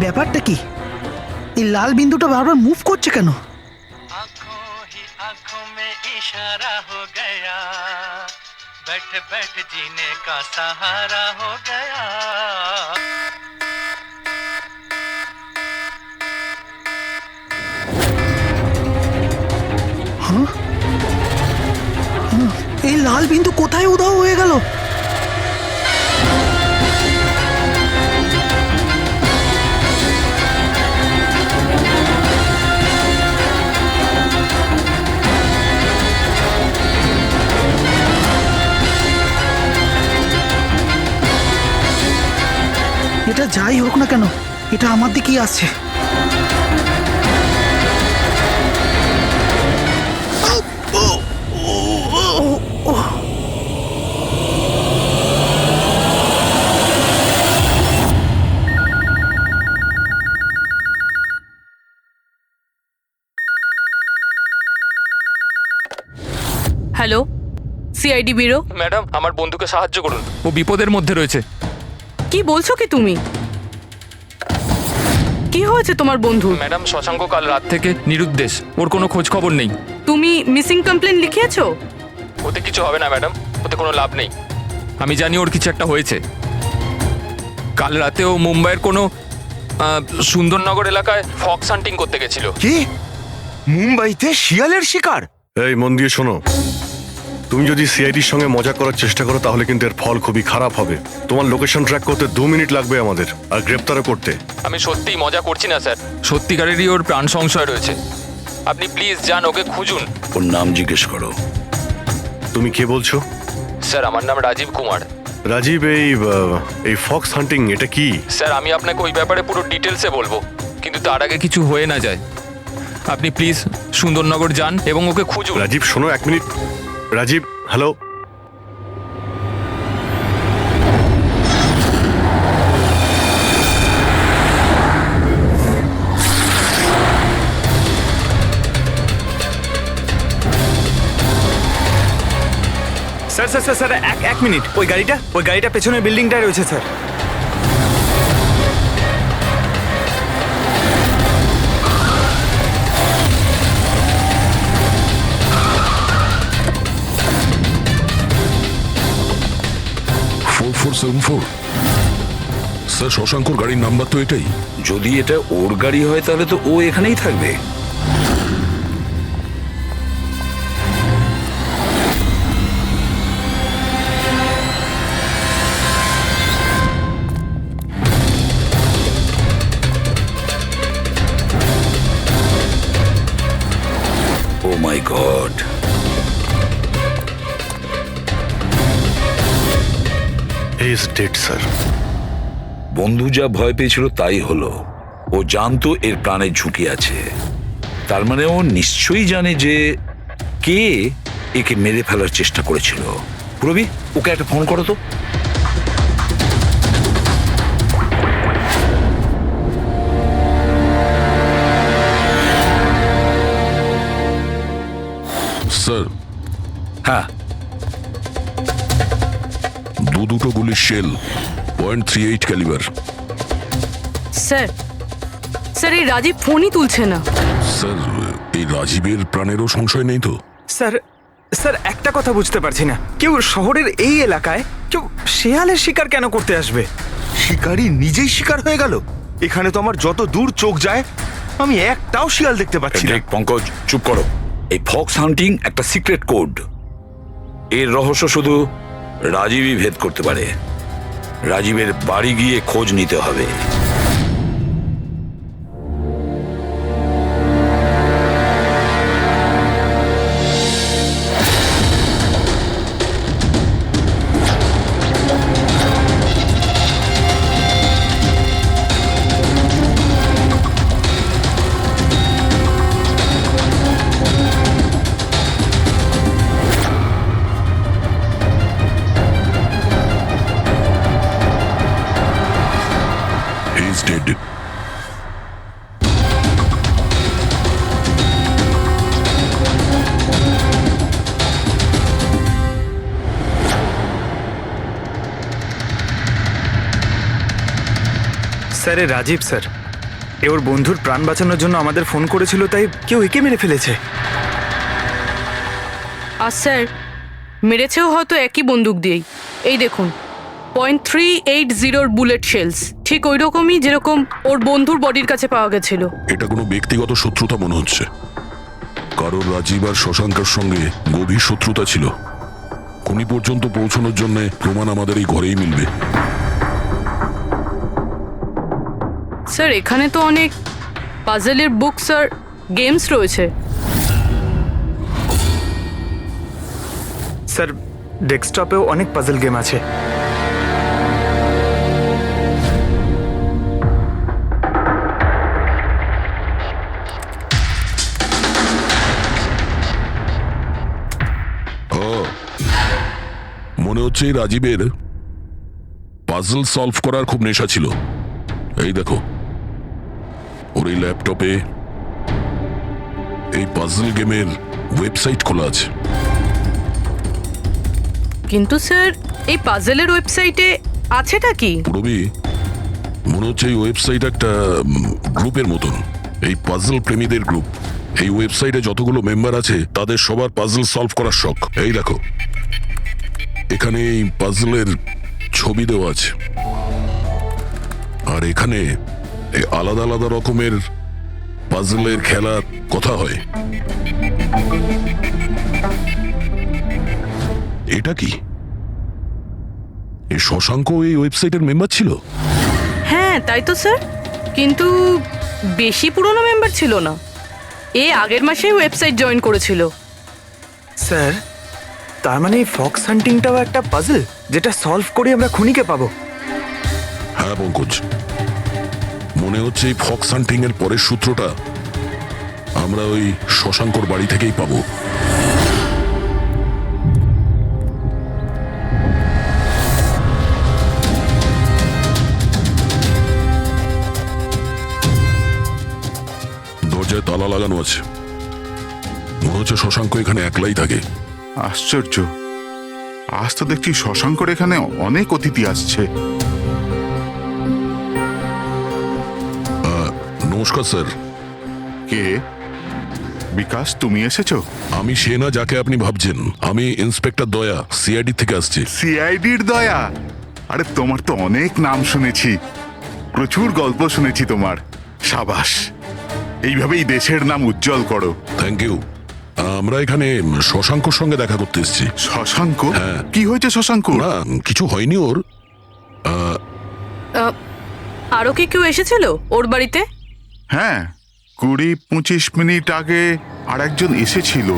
ব্যাপারটা কি? এই লাল বিন্দুটা বারবার মুভ করছে কেন? आंखों में इशारा हो गया, बैठ बैठ जीने का सहारा हो गया। এই লাল বিন্দু কোথায় উধাও হয়ে গেল? এটা যাই হোক না কেন, এটা আমার দিকেই আসছে। Hello, CID bureau. ম্যাডাম, আমার বন্ধুকে সাহায্য করুন, ও বিপদের মধ্যে রয়েছে। কি বলছো কি তুমি? কি হয়েছে তোমার বন্ধু? ম্যাডাম, শশাঙ্ক কাল রাত থেকে নিরুদ্দেশ, ওর কোনো খোঁজ খবর নেই। তুমি মিসিং কমপ্লেন লিখিয়েছো? ওতে কিছু হবে না ম্যাডাম, ওতে কোনো লাভ নেই। আমি জানি ওর কিছু একটা হয়েছে। কাল রাতে ও মুম্বাইয়ের কোনো সুন্দরনগর এলাকায় ফক্স হান্টিং করতে গেছিল। কি? মুম্বাইতে শিয়ালের শিকার? এই মন দিয়ে শোনো, তুমি যদি সিআইডির সঙ্গে মজা করার চেষ্টা করো তাহলে কিন্তু এর ফল খুবই খারাপ হবে। তোমার লোকেশন ট্র্যাক করতে 2 মিনিট লাগবে আমাদের, আর গ্রেপ্তারও করতে। আমি সত্যিই মজা করছি না স্যার, সত্যিকারেরই ওর প্রাণ সংশয় রয়েছে। আপনি প্লিজ যান, ওকে খুঁজুন। ওর নাম জিজ্ঞেস করো। তুমি কে বলছো? স্যার, আমার নাম রাজীব কুমার। রাজীব, এই ফক্স হান্টিং এটা কি? স্যার, আমি আপনাকে ওই ব্যাপারে পুরো ডিটেলসে বলবো, কিন্তু তার আগে কিছু হয়ে না যায়। আপনি প্লিজ সুন্দরনগর যান এবং ওকে খুঁজুন। রাজীব শোনো, 1 minute. Rajiv, hello. Sir sir sir sir এক মিনিট। ওই গাড়িটা পেছনের বিল্ডিংটায় রয়েছে স্যার। স্যার, শশাঙ্কর গাড়ির নাম্বার তো এটাই। যদি এটা ওর গাড়ি হয় তাহলে তো ও এখানেই থাকবে। Oh my god, he is dead sir. বন্ধু যা ভয় পেয়েছিল তাই হলো। ও জানতো এর প্রাণের ঝুঁকি আছে, তার মানে ও নিশ্চয়ই জানে যে কে একে মেরে ফেলার চেষ্টা করেছিল। প্রবি, ওকে একটা ফোন করো তো। স্যার, হ্যাঁ, দুটো গুলির শেল, .38 ক্যালিবার। স্যার, স্যার এই রাজীব ফোনই তুলছে না। স্যার, এই রাজীবের প্রাণেরও সংশয় নেই তো? স্যার স্যার একটা কথা বুঝতে পারছি না, কেউ শহরের এই এলাকায় কেউ শেয়ালের শিকার কেন করতে আসবে? শিকারী নিজেই শিকার হয়ে গেল। এখানে তো আমার যত দূর চোখ যায় আমি একটাও শিয়াল দেখতে পাচ্ছি না। পঙ্কজ, চুপ করো। এই ফক্স হান্টিং একটা সিক্রেট কোড। এর রহস্য শুধু রাজীবই ভেদ করতে পারে। রাজীবের বাড়ি গিয়ে খোঁজ নিতে হবে। He's dead. Sir, Rajiv sir এ ওর বন্ধুর প্রাণ বাঁচানোর জন্য আমাদের ফোন করেছিল, তাই কেউ একে মেরে ফেলেছে। আর স্যার মেরেছেও হয়তো একই বন্দুক দিয়েই। এই দেখুন, .380 বুলেট শেলস, ঠিক ওই রকমই যেরকম ওর বন্ধুর বডির কাছে পাওয়া গেছিল। এটা কোনো ব্যক্তিগত শত্রুতা মনে হচ্ছে, কারণ রাজীব আর শশাঙ্কের সঙ্গে গভীর শত্রুতা ছিল। খুনি পর্যন্ত পৌঁছানোর জন্য প্রমাণ আমাদের এই ঘরেই মিলবে। স্যার এখানে তো অনেক পাজলের বুকস আর গেমস রয়েছে। স্যার ডেস্কটপেও অনেক পাজল গেম আছে। মনে হচ্ছে এই রাজীবের পাজল সলভ করার খুব নেশা ছিল। এই দেখো, ওর এই ল্যাপটপে এই পাজল গেমের ওয়েবসাইট খোলা আছে। কিন্তু স্যার এই পাজলের ওয়েবসাইটে আছেটা কি? পুরবি, মনে হচ্ছে এই ওয়েবসাইট একটা গ্রুপের মতন, এই পাজল প্রেমীদের গ্রুপ। এই ওয়েবসাইটে যতগুলো মেম্বার আছে তাদের সবার পাজল সলভ করার শখ। এই দেখো, এখানে এই পাজলের ছবি দেওয়া আছে, আর এখানে এই আলাদা আলাদা রকমের পাজলের খেলার কথা হয়। এটা কি? এই শশাঙ্ক এই ওয়েবসাইটের মেম্বার ছিল? হ্যাঁ তাই তো স্যার, কিন্তু বেশি পুরনো মেম্বার ছিল না। এ আগের মাসেই ওয়েবসাইট জয়েন করেছিল। স্যার তার মানে এই ফক্স হান্টিংটাও একটা পাজল, যেটা সলভ করে আমরা খুনিকে পাবো। হ্যাঁ পঙ্কজ, মনে হচ্ছে এই ফক্স হান্টিং এর পরের সূত্রটা আমরা ওই শশাঙ্কর বাড়ি থেকেই পাবো। দরজায় তালা লাগানো আছে, মনে হচ্ছে শশাঙ্ক এখানে একলাই থাকে। আশ্চর্য, আজ তো দেখছি শশাঙ্কর এখানে অনেক অতিথি আসছে। নমস্কার স্যার। কে? বিকাশ, তুমি এসেছো? আমি সে না যাকে আপনি ভাবছেন। আমি ইন্সপেক্টর দয়া, সিআইডি থেকে আসছি। সিআইডির দয়া? আরে তোমার তো অনেক নাম শুনেছি, প্রচুর গল্প শুনেছি তোমার। সাবাস, এইভাবেই দেশের নাম উজ্জ্বল করো। Thank you. আমরা এখানে শশাঙ্কর সঙ্গে দেখা করতে এসেছি। শশাঙ্ক? হ্যাঁ। কি হয়েছে শশাঙ্ক? না, কিছু হয়নি ওর। আরও কি কেউ এসেছিল ওর বাড়িতে? হ্যাঁ, 20-25 মিনিট আগে আর একজন এসেছিল।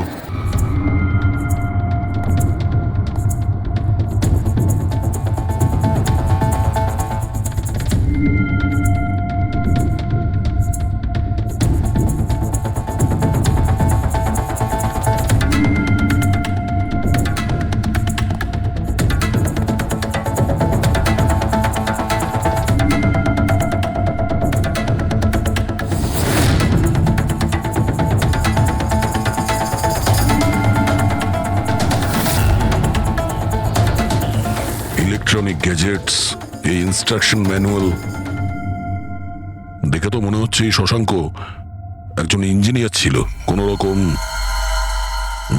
ইলেকট্রনিক গ্যাজেটস, এই ইনস্ট্রাকশন ম্যানুয়াল দেখে তো মনে হচ্ছে এই শশাঙ্ক একজন ইঞ্জিনিয়ার ছিল। কোনো রকম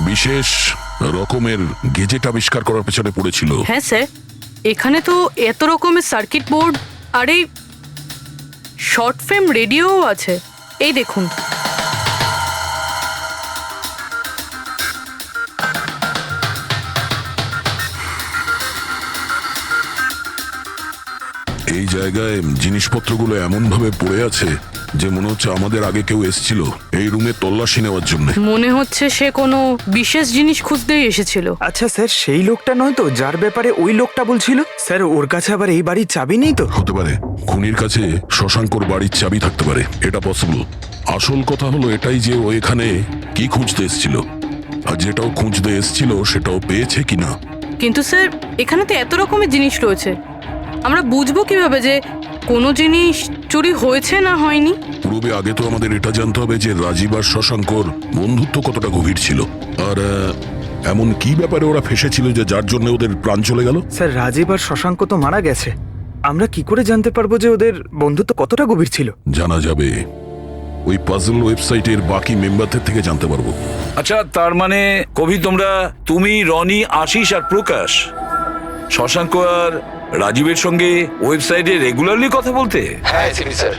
বিশেষ রকমের গেজেট আবিষ্কার করার পেছনে পড়েছিল। হ্যাঁ স্যার, এখানে তো এত রকমের সার্কিট বোর্ড আর এই শর্ট ফ্রেম রেডিওও আছে। এই দেখুন। এই জায়গায় জিনিসপত্রগুলো এমন ভাবে পড়ে আছে যে মনে হচ্ছে আমাদের আগে কেউ এসেছিল এই রুমে তল্লাশি নেওয়ার জন্য। মনে হচ্ছে সে কোনো বিশেষ জিনিস খুঁজতেই এসেছিল। আচ্ছা স্যার, সেই লোকটা নয় তো যার ব্যাপারে ওই লোকটা বলছিল? স্যার ওর কাছে আবার এই বাড়ির চাবি নেই তো? হতে পারে খুনির কাছে শশাঙ্কর বাড়ির চাবি থাকতে পারে, এটা পসিবল। আসল কথা হলো এটাই যে ও এখানে কি খুঁজতে এসেছিল, আর যেটাও খুঁজতে এসেছিল সেটাও পেয়েছে কিনা। কিন্তু স্যার এখানে তো এত রকমের জিনিস রয়েছে, আমরা বুঝবো কিভাবে যে কোনো জিনিস চুরি হয়েছে না হয়নি? পূর্বে আগে তো আমাদের এটা জানতে হবে যে রাজীব আর শশাঙ্কর বন্ধুত্ব কতটা গভীর ছিল, আর এমন কি ব্যাপারে ওরা ফেসেছিল যে যার জন্য ওদের প্রাণ চলে গেল। স্যার রাজীব আর শশাঙ্ক তো মারা গেছে, আমরা কি করে জানতে পারবো যে ওদের বন্ধুত্ব কতটা গভীর ছিল? জানা যাবে ওই পাজল ওয়েবসাইটের বাকি মেম্বারদের থেকে জানতে পারবো। আচ্ছা, তার মানে কবি তুমি, রনি, আশিস আর প্রকাশ শশাঙ্ক আর রাজীবের সঙ্গে ওয়েবসাইটে রেগুলারলি কথা বলতে? হ্যাঁ এসিপি স্যার।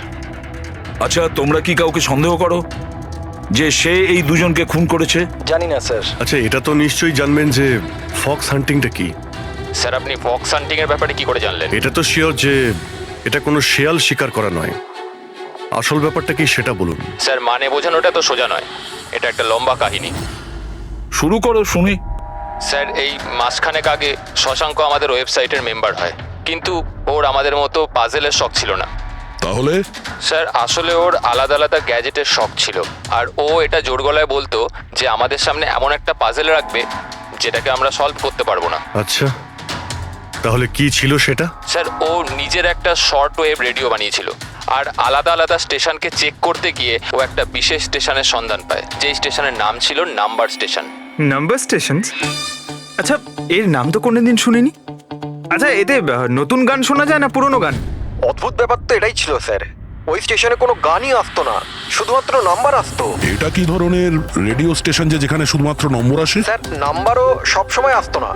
আচ্ছা, তোমরা কি কাউকে সন্দেহ করো যে সে এই দুজনকে খুন করেছে? জানি না স্যার। আচ্ছা, এটা তো নিশ্চয়ই জানবেন যে ফক্স হান্টিংটা কি। স্যার আপনি ফক্স হান্টিং এর ব্যাপারে কি করে জানলেন? এটা তো শিওর যে এটা কোনো শেয়াল শিকার করা নয়। আসল ব্যাপারটা কি সেটা বলুন। স্যার মানে বোঝানোটা তো সোজা নয়, এটা একটা লম্বা কাহিনী। শুরু করো শুনি। স্যার এই মাসখানেক আগে শশাঙ্ক আমাদের ওয়েবসাইটের মেম্বার হয়, কিন্তু ওর আমাদের মতো পাজেলের শখ ছিল না। তাহলে স্যার আসলে ওর আলাদা আলাদা গ্যাজেটের শখ ছিল, আর ও এটা জোর গলায় বলতো যে আমাদের সামনে এমন একটা পাজেল রাখবে যেটাকে আমরা সলভ করতে পারবো না। আচ্ছা, তাহলে কি ছিল সেটা? স্যার ও নিজের একটা শর্ট ওয়েভ রেডিও বানিয়েছিল, আর আলাদা আলাদা স্টেশনকে চেক করতে গিয়ে ও একটা বিশেষ স্টেশনের সন্ধান পায়, যেই স্টেশনের নাম ছিল নাম্বার স্টেশন। Number station? আচ্ছা, এর নাম তো কোনোদিন শুনিনি। আচ্ছা, এতে নতুন গান শোনা যায় না পুরনো গান? অদ্ভুত ব্যাপার তো এটাই ছিল স্যার, ওই স্টেশনে কোনো গানই আসতো না, শুধুমাত্র নাম্বার আসতো। এটা কি ধরনের রেডিও স্টেশন যে যেখানে শুধুমাত্র নম্বর আসে? স্যার নাম্বারও সব সময় আসতো না,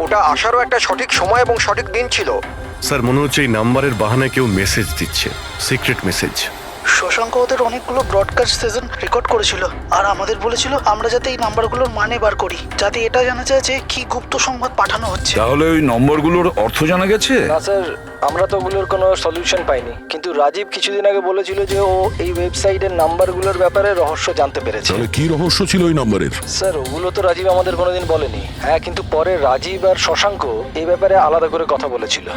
ওটা আসারও একটা সঠিক সময় এবং সঠিক দিন ছিল। স্যার মনে হচ্ছে এই নাম্বারের বাহানায় কেউ মেসেজ দিচ্ছে, সিক্রেট মেসেজ। শশাঙ্ক ওদের অনেকগুলো ব্রডকাস্ট সেশন রেকর্ড করেছিল, আর আমাদের বলেছিল আমরা যাতে এই নাম্বারগুলোর মানে বার করি, যাতে এটা জানা যায় যে কি গুপ্ত সংবাদ পাঠানো হচ্ছে। তাহলে ওই নম্বরগুলোর অর্থ জানা গেছে? না স্যার, আমরা তো ওগুলোর কোনো সলিউশন পাইনি, কিন্তু রাজীব কিছুদিন আগে বলেছিল যে ও এই ওয়েবসাইটের নাম্বারগুলোর ব্যাপারে রহস্য জানতে পেরেছে। তাহলে কি রহস্য ছিল ওই নম্বরের? স্যার ওগুলো তো রাজীব আমাদের কোনোদিন বলেনি। হ্যাঁ, কিন্তু পরে রাজীব আর শশাঙ্ক এই ব্যাপারে আলাদা করে কথা বলেছিল।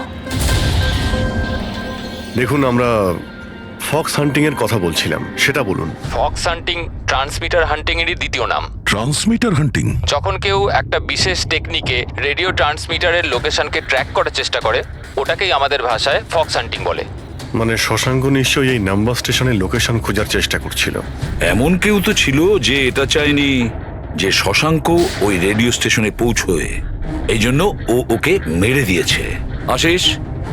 দেখুন, আমরা ফক্স হান্টিং এর কথা বলছিলাম, সেটা বলুন। ফক্স হান্টিং ট্রান্সমিটার হান্টিং এরই দ্বিতীয় নাম। ট্রান্সমিটার হান্টিং? যখন কেউ একটা বিশেষ টেকনিকে রেডিও ট্রান্সমিটারের লোকেশনকে ট্র্যাক করার চেষ্টা করে, ওটাকেই আমাদের ভাষায় ফক্স হান্টিং বলে। মানে শশাঙ্ক নিশ্চয়ই এই নাম্বার স্টেশনের লোকেশন খোঁজার চেষ্টা করছিল। এমন কেউ তো ছিল যে এটা চায়নি যে শশাঙ্ক ওই রেডিও স্টেশনে পৌঁছয়, এই জন্য ও ওকে মেরে দিয়েছে। আশিস,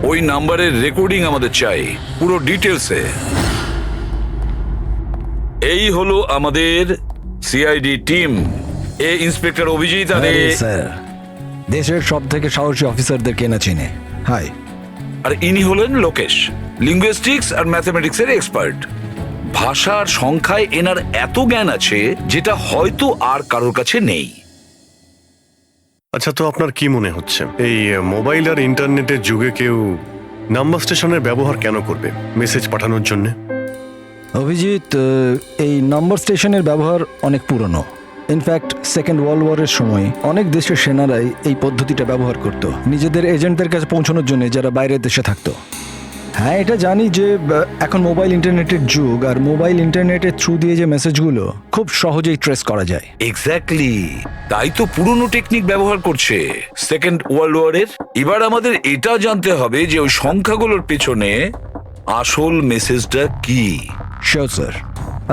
ওই নাম্বারের রেকর্ডিং আমাদের চাই, পুরো ডিটেলসে। এই হলো আমাদের সিআইডি টিম। এ ইন্সপেক্টর অভিজিৎ আর স্যার দেশের সব থেকে সাহসী অফিসারদের কেনা চিনে। হাই। আর ইনি হলেন লোকেশ, লিঙ্গুইস্টিক্স আর ম্যাথমেটিক্সের এক্সপার্ট। ভাষার সংখ্যায় এনার এত জ্ঞান আছে যেটা হয়তো আর কারোর কাছে নেই। আচ্ছা, তো আপনার কি মনে হচ্ছে এই মোবাইল আর ইন্টারনেটের যুগে কেউ নাম্বার স্টেশনের ব্যবহার কেন করবে মেসেজ পাঠানোর জন্য? অভিজিৎ, এই নম্বর স্টেশনের ব্যবহার অনেক পুরনো। ইনফ্যাক্ট সেকেন্ড ওয়ার্ল্ড ওয়ারের সময় অনেক দেশের সেনারাই এই পদ্ধতিটা ব্যবহার করত নিজেদের এজেন্টদের কাছে পৌঁছানোর জন্য, যারা বাইরের দেশে থাকতো। হ্যাঁ, এটা জানি যে এখন মোবাইল ইন্টারনেটের যুগ, আর মোবাইল ইন্টারনেটের থ্রু দিয়ে যে মেসেজগুলো খুব সহজেই ট্রেস করা যায়। এক্স্যাক্টলি, তাই তো পুরনো টেকনিক ব্যবহার করছে সেকেন্ড ওয়ার্ল্ড ওয়ারের। এবার আমাদের এটা জানতে হবে যে ওই সংখ্যাগুলোর পেছনে আসল মেসেজটা কি। Sure sir.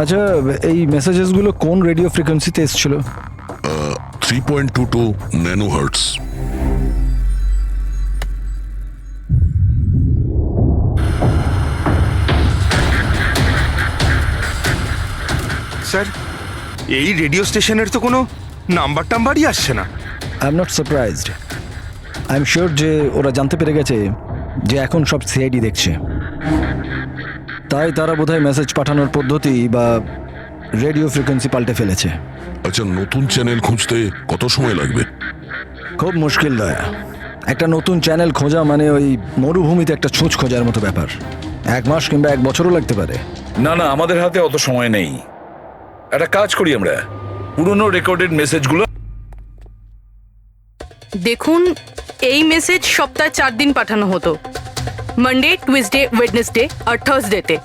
আচ্ছা, এই মেসেজেসগুলো কোন রেডিও ফ্রিকোয়েন্সিতে এসেছিল? 3.22 ন্যানোহার্টজ। স্যার, এই রেডিও স্টেশনের তো কোনো নাম্বার টাম্বারই আসছে না। I am not surprised. I am sure যে ওরা জানতে পেরে গেছে যে এখন সব সিআইডি দেখছে, তাই তারা বোধহয় মেসেজ পাঠানোর পদ্ধতি বা রেডিও ফ্রিকোয়েন্সি পাল্টে ফেলেছে। আচ্ছা, নতুন চ্যানেল খুঁজতে কত সময় লাগবে? খুব মুশকিল দয়া। একটা নতুন চ্যানেল খোঁজা মানে ওই মরুভূমিতে একটা ছুঁচ খোঁজার মতো ব্যাপার। 1 মাস কিংবা 1 বছরও লাগতে পারে। না না, আমাদের হাতে অত সময় নেই। একটা কাজ করি, আমরা পুরনো রেকর্ডেড মেসেজগুলো দেখুন, এই মেসেজ সপ্তাহে 4 দিন পাঠানো হতো, মানডে, টুইসডে, ওয়েডনেসডে আর থার্সডেতে।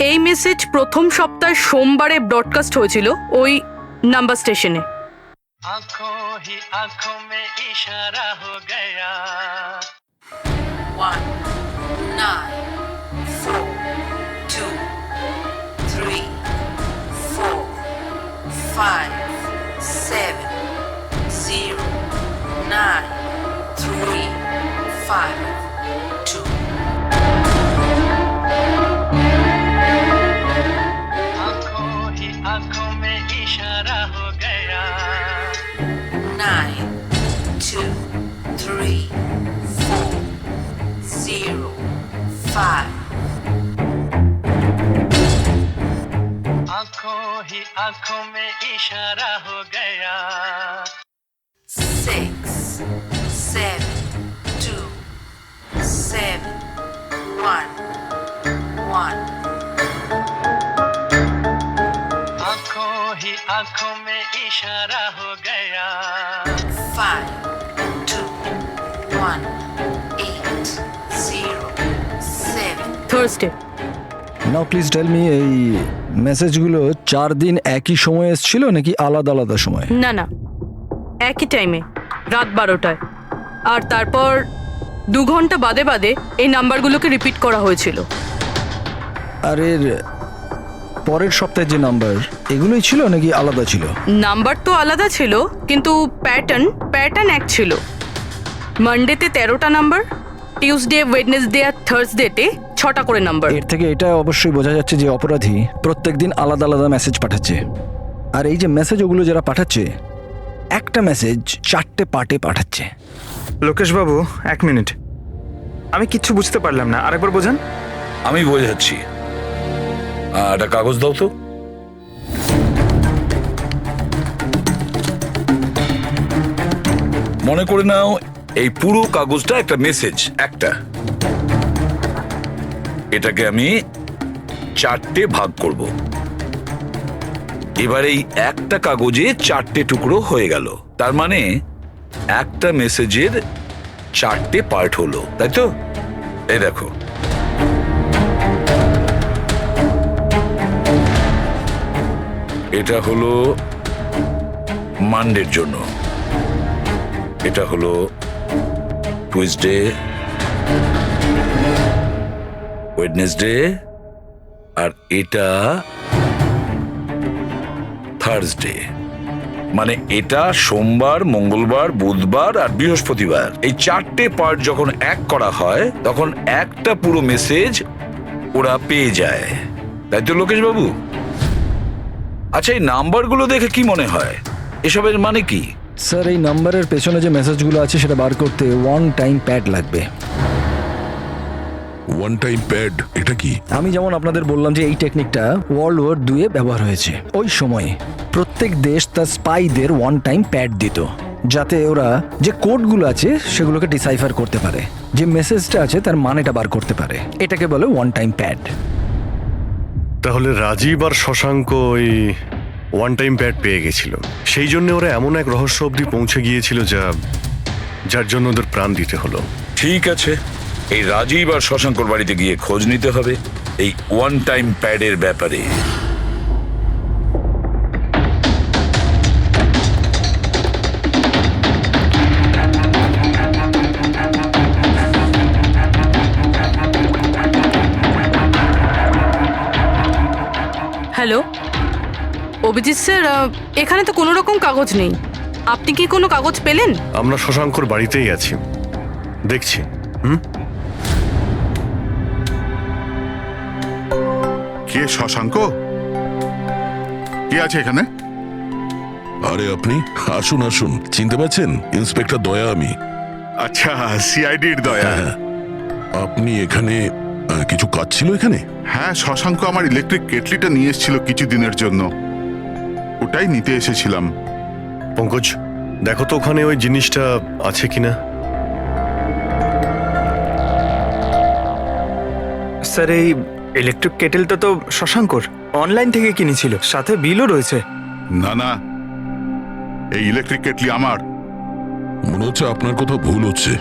এই মেসেজ প্রথম সপ্তাহে সোমবারে ব্রডকাস্ট হয়েছিল ওই নাম্বার স্টেশনে। आंखों ही आंखों में इशारा हो गया। 1 9 4 2 3 4 5 7 0 9 3 5 5. आंखों ही आंखों में इशारा हो गया 6, 7, 2, 7, 1, 1. आंखों ही आंखों में इशारा हो गया 5, 2, 1, 8, 0, 7. Thursday. Now please tell me, এই মেসেজগুলো 4 দিন একই সময়ে এসেছিল নাকি আলাদা আলাদা সময়? না না, একই টাইমে, রাত 12টায়। আর তারপর 2 ঘন্টা বাদে বাদে এই নাম্বারগুলোকে রিপিট করা হয়েছিল। আর এর পরের সপ্তাহে যে নাম্বার, এগুলোই ছিল নাকি আলাদা ছিল? নাম্বার তো আলাদা ছিল, কিন্তু প্যাটার্ন এক ছিল। মানডেতে 13টা নাম্বার, টিউসডে, ওয়েডনেসডে আর থার্সডেতে 6টা করে নাম্বার। এর থেকে এটা অবশ্যই বোঝা যাচ্ছে যে অপরাধী প্রত্যেকদিন আলাদা আলাদা মেসেজ পাঠাচ্ছে। আর এই যে মেসেজ ওগুলো যারা পাঠাচ্ছে, একটা মেসেজ 4টে পার্টে পাঠাচ্ছে। লোকেশবাবু 1 মিনিট, আমি কিচ্ছু বুঝতে পারলাম না, আরেকবার বোঝান। আমি বোঝাচ্ছি। একটা কাগজ দাও তো। মনে করে নাও এই পুরো কাগজটা একটা মেসেজ, একটা। এটাকে আমি 4টে ভাগ করব। এবার এই একটা কাগজে 4টে টুকরো হয়ে গেল, তার মানে একটা মেসেজের 4টে পার্ট হলো, তাই তো? এই দেখো, এটা হলো মানডের জন্য, এটা হলো টুইসডে, ওয়েডনেসডে, আর এটা থার্সডে। মানে এটা সোমবার, মঙ্গলবার, বুধবার আর বৃহস্পতিবার। এই 4টে পার্ট যখন এক করা হয় তখন একটা পুরো মেসেজ ওরা পেয়ে যায়, তাই তো লোকেশ বাবু? আচ্ছা, এই নাম্বারগুলো দেখে কি মনে হয়, এসবের মানে কি? স্যার, এই নাম্বারের পেছনে যে মেসেজগুলো আছে সেটা বার করতে 1 টাইম প্যাড লাগবে। 1 টাইম প্যাড এটা কি? আমি যেমন আপনাদের বললাম যে এই টেকনিকটা ওয়ার্ল্ড ওয়ার 2-এ ব্যবহার হয়েছে। ওই সময়ে প্রত্যেক দেশ তার স্পাইদের 1 টাইম প্যাড দিত, যাতে ওরা যে কোডগুলো আছে সেগুলোকে ডিসাইফার করতে পারে, যে মেসেজটা আছে তার মানেটা বার করতে পারে। এটাকে বলে 1 টাইম প্যাড। তাহলে রাজীব আর শশাঙ্ক ওই 1 টাইম প্যাড পেয়ে গেছিল, সেই জন্য ওরা এমন এক রহস্য অবধি পৌঁছে গিয়েছিল যার জন্য ওদের প্রাণ দিতে হলো। ঠিক আছে, এই রাজীব আর শশাঙ্কর বাড়িতে গিয়ে খোঁজ নিতে হবে এই 1 টাইম প্যাডের ব্যাপারে। হ্যালো অভিজিৎ স্যার, এখানে তো কোনো রকম কাগজ নেই। আপনি কি কোনো কাগজ পেলেন? আমরা শশাঙ্কর বাড়িতেই আছি, দেখছি। কে শশাঙ্ক? কে আছে এখানে? আরে আপনি আসুন আসুন, চিনতে পারছেন? ইন্সপেক্টর দয়া আমি। আচ্ছা, সিআইডির দয়া। আপনি এখানে কিছু কাজ ছিল এখানে? হ্যাঁ, শশাঙ্ক আমার ইলেকট্রিক কেটলিটা নিয়ে এসেছিল কিছুদিনের জন্য, ওটাই নিতে এসেছিলাম। পঙ্কজ, দেখো তো ওখানে ওই জিনিসটা আছে কিনা। স্যার, এই ইলেকট্রিক কেটেলটা তো শশাঙ্কর অনলাইন থেকে কিনেছিল, সাথে বিলও রয়েছে। না না, এই ইলেকট্রিক কেটলি আমার। মনে হচ্ছে আপনার কোথাও ভুল হচ্ছে।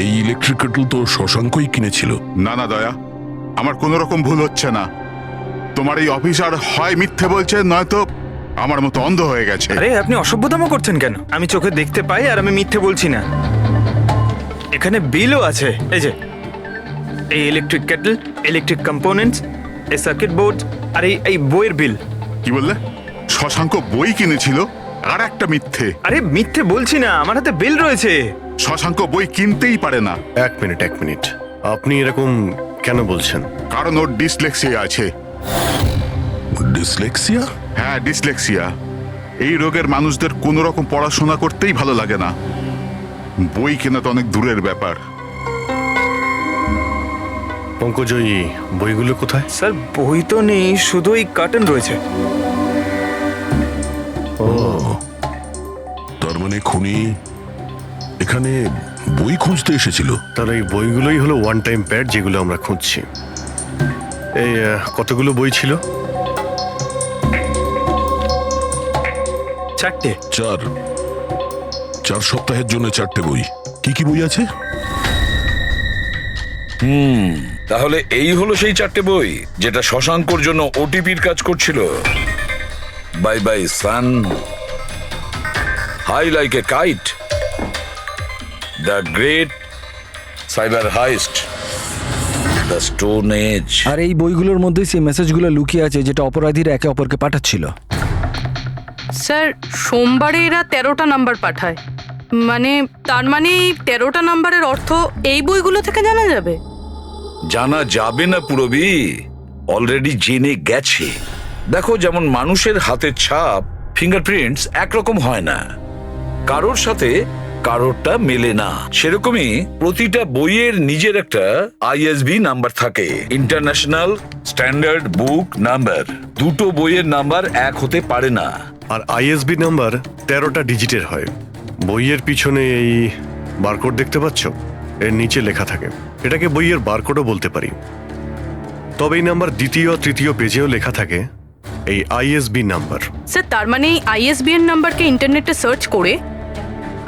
এই ইলেকট্রিক কেটল তো শশাঙ্কই কিনেছিল। না না দয়া, আমার কোনো রকম ভুল হচ্ছে না। তোমার এই অফিসার হয় মিথ্যে বলছে, নয়তো আমার মতো অন্ধ হয়ে গেছে। আরে আপনি অসভ্যতামো করছেন কেন? আমি চোখে দেখতে পাই আর আমি মিথ্যে বলছি না। এখানে বিলও আছে, এই যে এই ইলেকট্রিক কেটল, ইলেকট্রিক কম্পোনেন্টস, এই সার্কিট বোর্ড আর এই বইয়ের বিল। কি বললে? শশাঙ্ক বই কিনেছিল? আর একটা মিথ্যে। আরে মিথ্যে বলছি না, আমার হাতে বিল রয়েছে। শশাঙ্ক বই কিনতেই পারে না। এক মিনিট, আপনি এরকম কেন বলছেন? কারণ ওর ডিসলেক্সিয়া আছে। ডিসলেক্সিয়া? হ্যাঁ, ডিসলেক্সিয়া। এই রোগের মানুষদের কোনো রকম পড়াশোনা করতেই ভালো লাগে না, বই কেনা তো অনেক দূরের ব্যাপার। পঙ্কজ, ওই বইগুলো কোথায়? স্যার বই তো নেই, শুধু এই কার্টন রয়েছে। তার মানে খুনি এখানে বই খুঁজতে এসেছিল। তাহলে এই বইগুলোই হলো ওয়ান টাইম প্যাড যেগুলো আমরা খুঁজছি। এই কতগুলো বই ছিল? 4টে। 4 সপ্তাহের জন্য 4টে বই। কি কি বই আছে? তাহলে এই হলো সেই 4টে বই যেটা শশাঙ্কর জন্য ওটিপির কাজ করছিল। Bye bye sun, high like a kite, the great cyber heist, the stone age. আর এই বইগুলোর মধ্যেই সেই মেসেজগুলো লুকিয়ে আছে যেটা অপরাধীরা একে অপরকে পাঠাচ্ছিল। স্যার, সোমবারে এরা 13টা নাম্বার পাঠায়, মানে তার মানে এই 13টা নাম্বারের অর্থ এই বইগুলো থেকে জানা যাবে? জানা যাবে না পুরবি, অলরেডি জেনে গেছে। দেখো, যেমন মানুষের হাতের ছাপ ফিঙ্গারপ্রিন্টস একরকম হয় না, কারোর সাথে কারোরটা মেলে না, সেরকমই প্রতিটা বইয়ের নিজের একটা আইএসবি নাম্বার থাকে, ইন্টারন্যাশনাল স্ট্যান্ডার্ড বুক নাম্বার। দুটো বইয়ের নাম্বার এক হতে পারে না। আর আইএসবি নাম্বার 13টা ডিজিটের হয়। বইয়ের পিছনে এই বারকোড দেখতে পাচ্ছ, এর নিচে লেখা থাকে। এটাকে বইয়ের বারকোডও বলতে পারি। তবে এই নাম্বার দ্বিতীয় তৃতীয় পেজেও লেখা থাকে, এই আইএসবি নাম্বার। স্যার, তার মানে এই আইএসবিএন নাম্বারকে ইন্টারনেটে সার্চ করে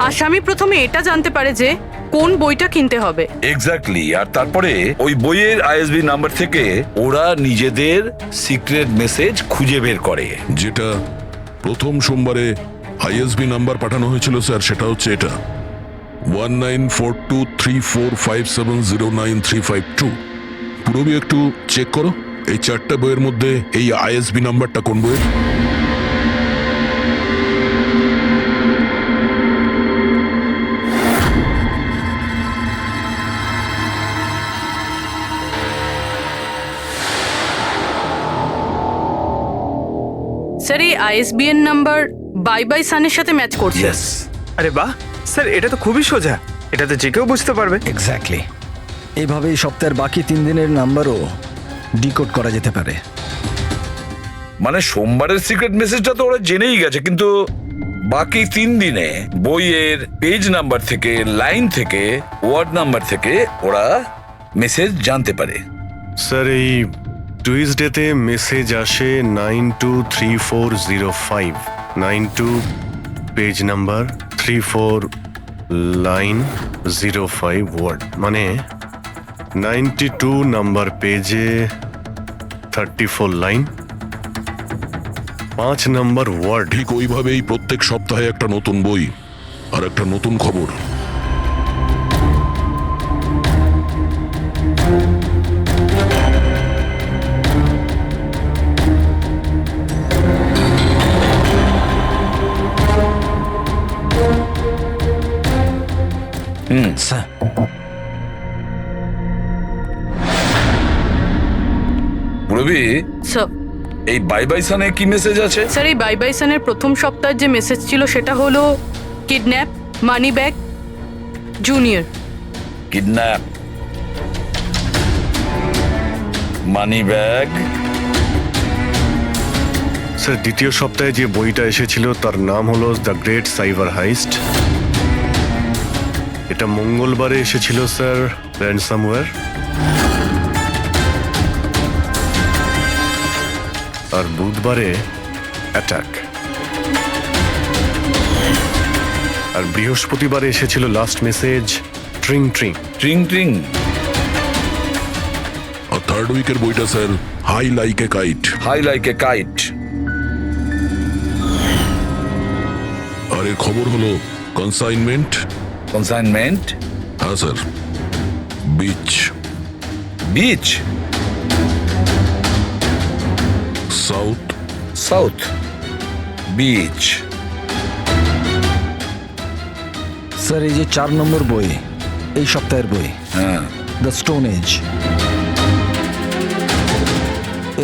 আসামি প্রথমে এটা জানতে পারে যে কোন বইটা কিনতে হবে। এক্স্যাক্টলি। আর তারপরে ওই বইয়ের আইএসবি নাম্বার থেকে ওরা নিজেদের সিক্রেট মেসেজ খুঁজে বের করে। যেটা প্রথম সোমবারে আইএসবি নাম্বার পাঠানো হয়েছিল স্যার, সেটা হচ্ছে এটা 194234570935 পুরোবি একটু চেক করো এই 4টা বইয়ের মধ্যে এই আইএসবি নাম্বারটা কোন বইয়ের। স্যার, এই আইএসবিএন নাম্বার বাই বাই সানের সাথে ম্যাচ করছে। আরে বাহ স্যার, এটা তো খুবই সোজা, এটা তো যে কেউ বুঝতে পারবে। এক্স্যাক্টলি। এইভাবেই সপ্তাহের বাকি 3 দিনের নাম্বারও ডিকোড করা যেতে পারে। মানে সোমবারের সিক্রেট মেসেজটা তো ওরা জেনেই গেছে, কিন্তু বাকি 3 দিনে বইয়ের পেজ নাম্বার থেকে, লাইন থেকে, ওয়ার্ড নাম্বার থেকে ওরা মেসেজ জানতে পারে। স্যার, এই টুইসডেতে মেসেজ আসে 923405, 92 পেজ নাম্বার, 34 লাইন, 05 ওয়ার্ড, মানে 92 নাম্বার পেজে 34 লাইন, 5 নাম্বার ওয়ার্ড। ঠিক ওইভাবেই প্রত্যেক সপ্তাহে একটা নতুন বই আর একটা নতুন খবর। স্যার, রবি, স্যার, এই বাই বাই সানে কি মেসেজ আছে? স্যার, এই বাই বাই সানের প্রথম সপ্তাহের যে মেসেজ ছিল সেটা হলো kidnap, money bag, junior. Kidnap, money bag. Sir, দ্বিতীয় সপ্তাহে যে বইটা এসেছিল তার নাম হলো দ্য গ্রেট সাইবার হাইস্ট। এটা মঙ্গলবারে এসেছিল স্যার, র্যানসামওয়্যার। আর বুধবারে অ্যাটাক। আর বৃহস্পতিবারে এসেছিল last message tring tring. Tring tring. আর থার্ড উইকের বইটা sir high like a kite. High like a kite. আর এর খবর হলো কনসাইনমেন্ট। কনসাইনমেন্ট? হ্যাঁ sir. Beach. Beach? South. South beach. Sir, এই যে 4 নম্বর বই, এই সপ্তাহের বই, হ্যাঁ, দ্য স্টোন এজ,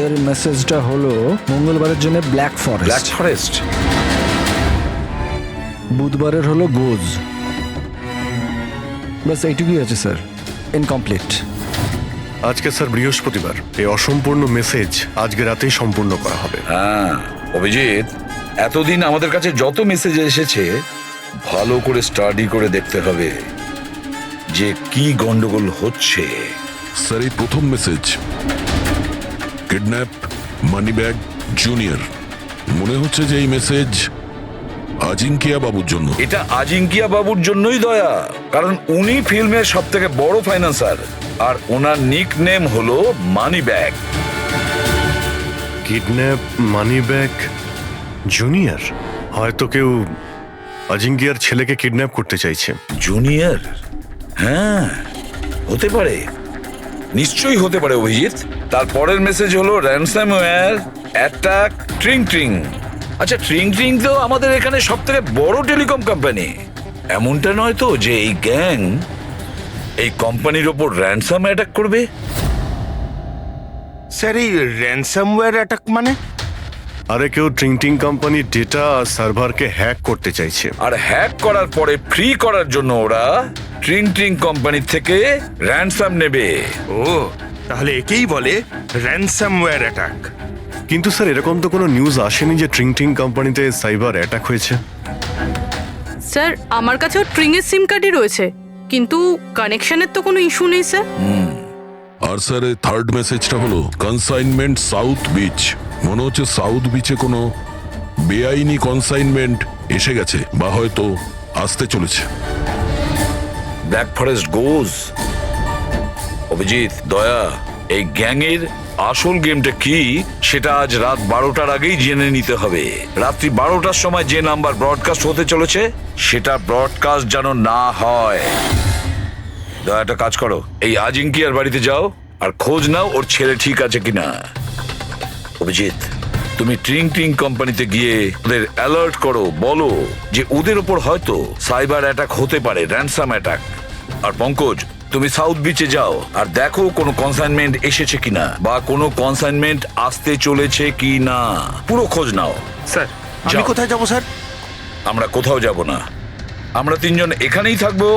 এর মেসেজটা হলো মঙ্গলবারের জন্য ব্ল্যাক ব্ল্যাক ফরেস্ট, ফরেস্ট। বুধবারের হলো গোজ। বাস এইটুকুই আছে স্যার, ইনকমপ্লিট। আজকে স্যার বৃহস্পতিবার, এই অসম্পূর্ণ মেসেজ আজকে রাতেই সম্পূর্ণ করা হবে। হ্যাঁ অভিজিৎ, এতদিন আমাদের কাছে যত মেসেজ এসেছে ভালো করে স্টাডি করে দেখতে হবে যে কি গন্ডগোল হচ্ছে। স্যার এই প্রথম message, kidnap money bag junior, মনে হচ্ছে যে এই মেসেজ আজিঙ্কিয়া বাবুর জন্য। এটা আজিঙ্কিয়া বাবুর জন্যই দয়া, কারণ উনি ফিল্মের সব থেকে বড় ফাইন্যান্সার আর ওনার নিক নেম হলো money bag. Kidnap money bag junior, হয়তো কেউ অজিঙ্কিয়ার ছেলেকে কিডন্যাপ করতে চাইছে। জুনিয়র? হ্যাঁ হতে পারে, নিশ্চয়ই হতে পারে অভিজিৎ। তারপরের মেসেজ হলো র্যানসামওয়্যার অ্যাটাক ট্রিং ট্রিং। আচ্ছা ট্রিং ট্রিং তো আমাদের এখানে সব থেকে বড় টেলিকম কোম্পানি। এমনটা নয় তো যে এই গ্যাং এই কোম্পানির ওপর র্যানসাম অ্যাটাক করবে? স্যার এই র্যানসামওয়্যার অ্যাটাক মানে? আরে কেউ ট্রিং কোম্পানির ডেটা আর সার্ভারকে হ্যাক করতে চাইছে। আর হ্যাক করার পরে ফ্রি করার জন্য ওরা ট্রিং ট্রিং কোম্পানি থেকে র্যানসাম নেবে। ও তাহলে একেই বলে র্যানসামওয়্যার অ্যাটাক। কিন্তু স্যার এরকম তো কোনো নিউজ আসেনি যে ট্রিং কোম্পানিতে সাইবার অ্যাটাক হয়েছে। স্যার আমার কাছেও ট্রিংয়ের সিম কার্ডই রয়েছে, কিন্তু কানেকশনের তো কোনো ইস্যু নেই স্যার। আর স্যার এই থার্ড মেসেজটা হলো কনসাইনমেন্ট সাউথ বিচ, মনে হচ্ছে সাউথ বিচে কোনো বেআইনি কনসাইনমেন্ট এসে গেছে বা হয়তো আসতে চলেছে। ব্ল্যাক ফরেস্ট গোজ। অভিজিৎ, দয়া, এই গ্যাংয়ের আসল গেমটা কি সেটা আজ রাত 12টার আগেই জেনে নিতে হবে। রাত্রি 12টার সময় যে নাম্বার ব্রডকাস্ট হতে চলেছে সেটা ব্রডকাস্ট যেন না হয়। দয়া একটা কাজ করো, এই আজিঙ্কিয়ার বাড়িতে যাও আর খোঁজ নাও ওর ছেলে ঠিক আছে কিনা। অভিজিৎ, তুমি ট্রিং কোম্পানিতে গিয়ে ওদের অ্যালার্ট করো, বলো যে ওদের ওপর হয়তো সাইবার অ্যাটাক হতে পারে, র্যানসাম অ্যাটাক। আর পঙ্কজ, তুমি সাউথ বিচে যাও আর দেখো কোনো কনসাইনমেন্ট এসেছে কিনা বা কোনো কনসাইনমেন্ট আসতে চলেছে কিনা, পুরো খোঁজ নাও। স্যার আমি কোথায় যাব স্যার? আমরা কোথাও যাব না, আমরা তিনজন এখানেই থাকবো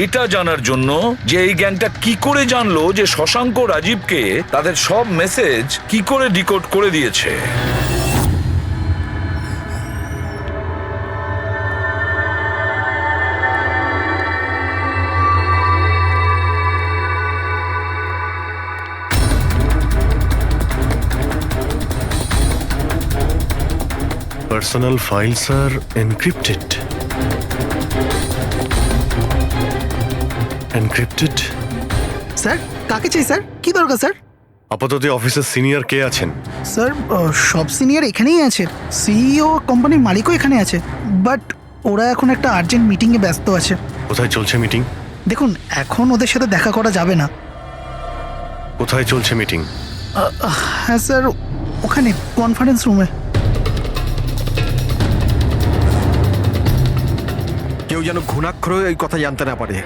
এটা জানার জন্য যে এই গ্যাংটা কি করে জানলো যে শশাঙ্ক রাজীবকে তাদের সব মেসেজ কি করে ডিকোড করে দিয়েছে। পার্সোনাল ফাইলস আর এনক্রিপ্টেড। এনক্রিপ্টেড? স্যার কাকে চাই স্যার? কি দরকার স্যার? আপাতত অফিসের সিনিয়র কে আছেন? স্যার সব সিনিয়র এখানেই আছে, সিইও কোম্পানির মালিকও এখানে আছে, বাট ওরা এখন একটা আর্জেন্ট মিটিংয়ে ব্যস্ত আছে। কোথায় চলছে মিটিং? দেখুন এখন ওদের সাথে দেখা করা যাবে না। কোথায় চলছে মিটিং? হ্যাঁ স্যার, ওখানে কনফারেন্স রুমে। কেউ যেন ঘুণাক্ষর এই কথা জানতে না পারে।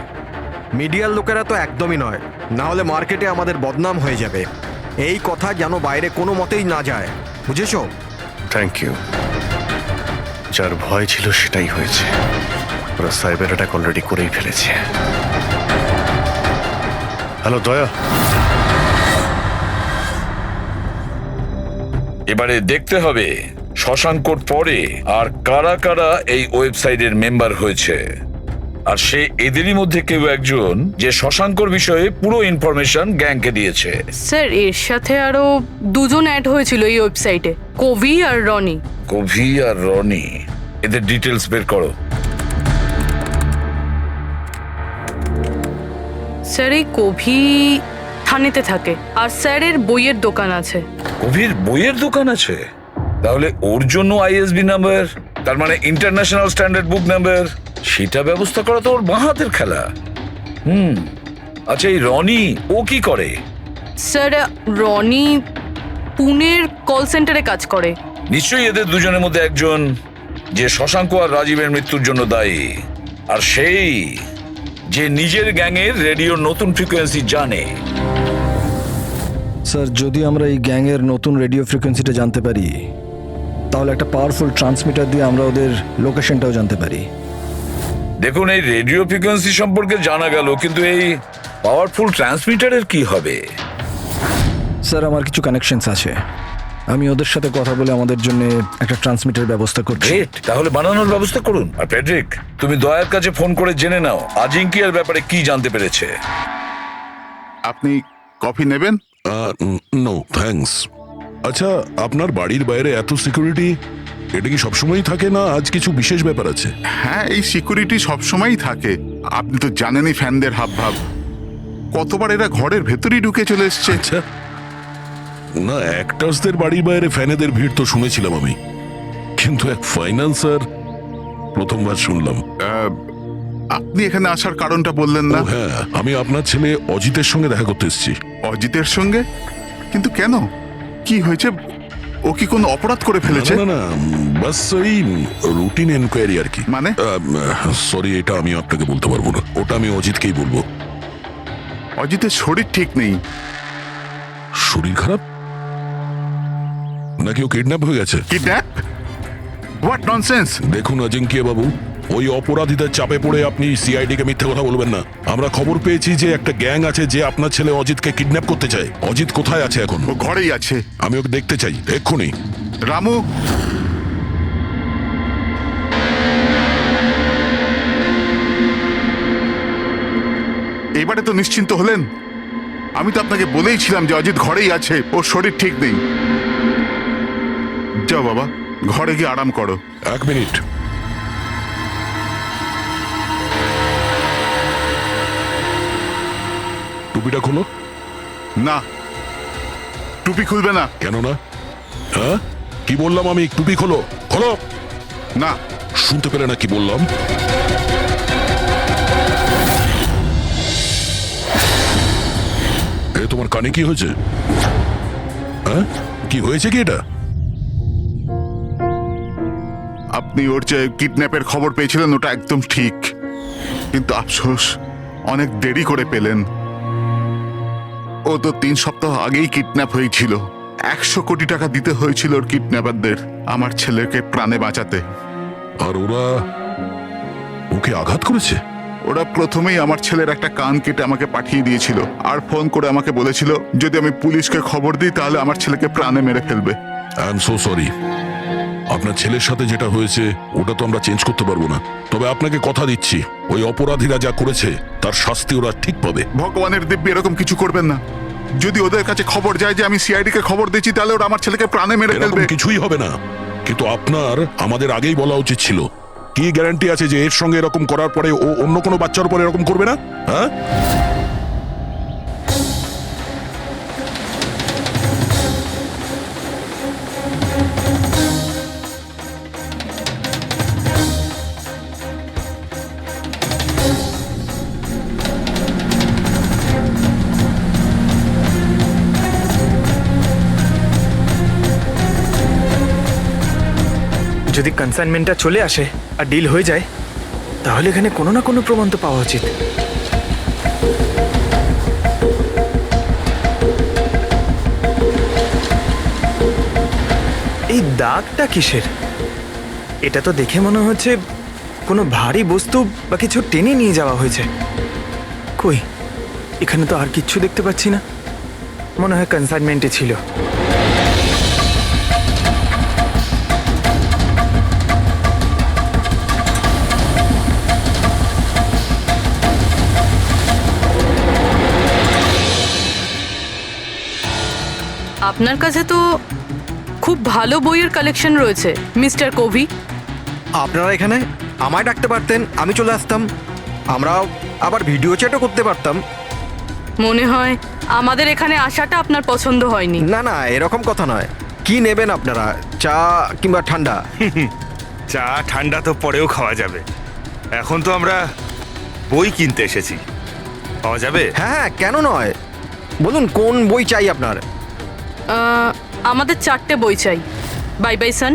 মিডিয়ার লোকেরা তো একদমই নয়, না হলে মার্কেটে আমাদের বদনাম হয়ে যাবে। এই কথা যেন বাইরে কোনো মতেই না যায়, বুঝেছো? Thank you. যার ভয় ছিল সেটাই হয়েছে, ওরা সাইবার অ্যাটাক অলরেডি করেই ফেলেছে। হ্যালো দয়া, এবারে দেখতে হবে শশাঙ্কর পরে আর কারা কারা এই ওয়েবসাইটের মেম্বার হয়েছে, আর সে এদেরই মধ্যে কেউ একজন যে শশাঙ্কর বিষয়ে পুরো ইনফরমেশন গ্যাংকে দিয়েছে। স্যার এর সাথে আরো দুজন অ্যাড হয়েছিল এই ওয়েবসাইটে, কবি আর রনি। কবি আর রনি, এদের ডিটেলস বের করো। স্যার এই কবি থানেতে থাকে আর স্যারের বইয়ের দোকান আছে। কবির বইয়ের দোকান আছে? তাহলে ওর জন্য আইএসবি নাম্বার, তার মানে ইন্টারন্যাশনাল স্ট্যান্ডার্ড বুক নাম্বার, সেটা ব্যবস্থা করা তো ওর বাঁ হাতের খেলা। আচ্ছা এই রনি ও কি করে? স্যার রনি পুনের কল সেন্টারে কাজ করে। নিশ্চয়ই এদের দুজনের মধ্যে একজন যে শশাঙ্ক আর রাজীবের মৃত্যুর জন্য দায়ী, আর সেই যে নিজের গ্যাংয়ের রেডিওর নতুন ফ্রিকোয়েন্সি জানে। স্যার যদি আমরা এই গ্যাংয়ের নতুন রেডিও ফ্রিকোয়েন্সিটা জানতে পারি, তাহলে একটা পাওয়ারফুল ট্রান্সমিটার দিয়ে আমরা ওদের লোকেশনটাও জানতে পারি। দেখুন এই রেডিও ফ্রিকোয়েন্সি সম্পর্কে জানা গেল, কিন্তু এই পাওয়ারফুল ট্রান্সমিটারের কি হবে? স্যার আমার কিছু কানেকশনস আছে, আমি ওদের সাথে কথা বলে আমাদের জন্য একটা ট্রান্সমিটার ব্যবস্থা করছি। গ্রেট, তাহলে বানানোর ব্যবস্থা করুন। আর প্যাড্রিক, তুমি দয়ার কাছে ফোন করে জেনে নাও আজিঙ্কিয়ার ব্যাপারে কি জানতে পেরেছে। আপনি কফি নেবেন? No thanks. আচ্ছা, আপনার বাড়ির বাইরে এত সিকিউরিটি, এটা কি সবসময়ই থাকে না আজ কিছু বিশেষ ব্যাপার আছে? হ্যাঁ, এই সিকিউরিটি সবসময়ই থাকে। আপনি তো জানেনই ফ্যানদের হাবভাব। কতবার এরা ঘরের ভেতরেই ঢুকে চলে এসছে। আচ্ছা, না অ্যাক্টার্সদের বাড়ির বাইরে ফ্যানেদের ভিড় তো শুনেছিলাম আমি, কিন্তু এক ফাইন্যান্সার প্রথমবার শুনলাম। আপনি এখানে আসার কারণটা বললেন না? হ্যাঁ, আমি আপনার ছেলে অজিতের সঙ্গে দেখা করতে এসেছি। অজিতের সঙ্গে? কিন্তু কেন, কি হয়েছে? ও কি কোনো অপরাধ করে ফেলেছে? না না, বাস ওই রুটিন এনকোয়ারি আর কি। মানে? সরি, এটা আমি আপনাকে বলতে পারবো না, ওটা আমি অজিতকেই বলবো। অজিতের শরীর ঠিক নেই। শরীর খারাপ নাকি ও কিডন্যাপ হয়ে গেছে? কিডন্যাপ? What nonsense! দেখুন অজিঙ্কিয়া বাবু, ওই অপরাধীদের চাপে পড়ে আপনি সিআইডি কে মিথ্যে কথা বলবেন না। আমরা খবর পেয়েছি যে একটা গ্যাং আছে যে আপনার ছেলে অজিতকে কিডন্যাপ করতে চায়। অজিত কোথায় আছে এখন? ও ঘরেই আছে। আমি ওকে দেখতে চাই এক্ষুনি। রামু, এবারে তো নিশ্চিন্ত হলেন? আমি তো আপনাকে বলেইছিলাম যে অজিত ঘরেই আছে, ওর শরীর ঠিক নেই। যাও বাবা, ঘরে গিয়ে আরাম করো। এক মিনিট, টুপিটা খোলো। না, টুপি খুলবে না। কেন না? হ্যাঁ, কি বললাম আমি? টুপি খোলো, খোলো। না। শুনতে পেলে না কি বললাম? এ তোমার কানে কি হয়েছে? হ্যাঁ, কি হয়েছে কি এটা? আপনি ওর যে কিডন্যাপের খবর পেয়েছিলেন ওটা একদম ঠিক, কিন্তু আফসোস অনেক দেরি করে পেলেন। ও তো 3 সপ্তাহ আগেই কিডন্যাপ হয়েছিল। 100 কোটি টাকা দিতে হয়েছিল ওর কিডন্যাপারদের আমার ছেলেকে প্রাণে বাঁচাতে। আর ওরা ওকে আঘাত করেছে? ওরা প্রথমেই আমার ছেলের একটা কান কেটে আমাকে পাঠিয়ে দিয়েছিল, আর ফোন করে আমাকে বলেছিল যদি আমি পুলিশকে খবর দিই তাহলে আমার ছেলেকে প্রাণে মেরে ফেলবে। I am so sorry. আপনার ছেলের সাথে যেটা হয়েছে ওটা তো আমরা চেঞ্জ করতে পারবো না, তবে আপনাকে কথা দিচ্ছি ওই অপরাধীরা যা করেছে তার শাস্তি ওরা ঠিক পাবে। ভগবানের দিব্যি এরকম কিছু করবেন না। যদি ওদের কাছে খবর যায় যে আমি সিআইডি কে খবর দিচ্ছি তাহলে ওরা আমার ছেলেকে প্রাণে মেরে ফেলবে। কিছুই হবে না, কিন্তু আপনার আমাদের আগেই বলা উচিত ছিল। কি গ্যারান্টি আছে যে এর সঙ্গে এরকম করার পরে ও অন্য কোনো বাচ্চার উপর এরকম করবে না? হ্যাঁ, যদি কনসাইনমেন্টটা চলে আসে আর ডিল হয়ে যায় তাহলে এখানে কোনো না কোনো প্রমাণ তো পাওয়া উচিত। এই দাগটা কিসের? এটা তো দেখে মনে হচ্ছে কোনো ভারী বস্তু বা কিছু টেনে নিয়ে যাওয়া হয়েছে। কই, এখানে তো আর কিচ্ছু দেখতে পাচ্ছি না। মনে হয় কনসাইনমেন্টে ছিল। আপনার কাছে তো খুব ভালো বইয়ের কালেকশন রয়েছে মিস্টার কোভি। আপনারা এখানে আমায় ডাকতে পারতেন, আমি চলে আসতাম। আমরা আবার ভিডিও চ্যাটও করতে পারতাম। মনে হয় আমাদের এখানে আসাটা আপনার পছন্দ হয়নি। না না, এরকম কথা নয়। কি নেবেন আপনারা, চা কিংবা ঠান্ডা? চা ঠান্ডা তো পরেও খাওয়া যাবে, এখন তো আমরা বই কিনতে এসেছি। পাওয়া যাবে? হ্যাঁ হ্যাঁ, কেন নয়। বলুন কোন বই চাই আপনার? আমাদের 4টে বই চাই। Bye bye sun,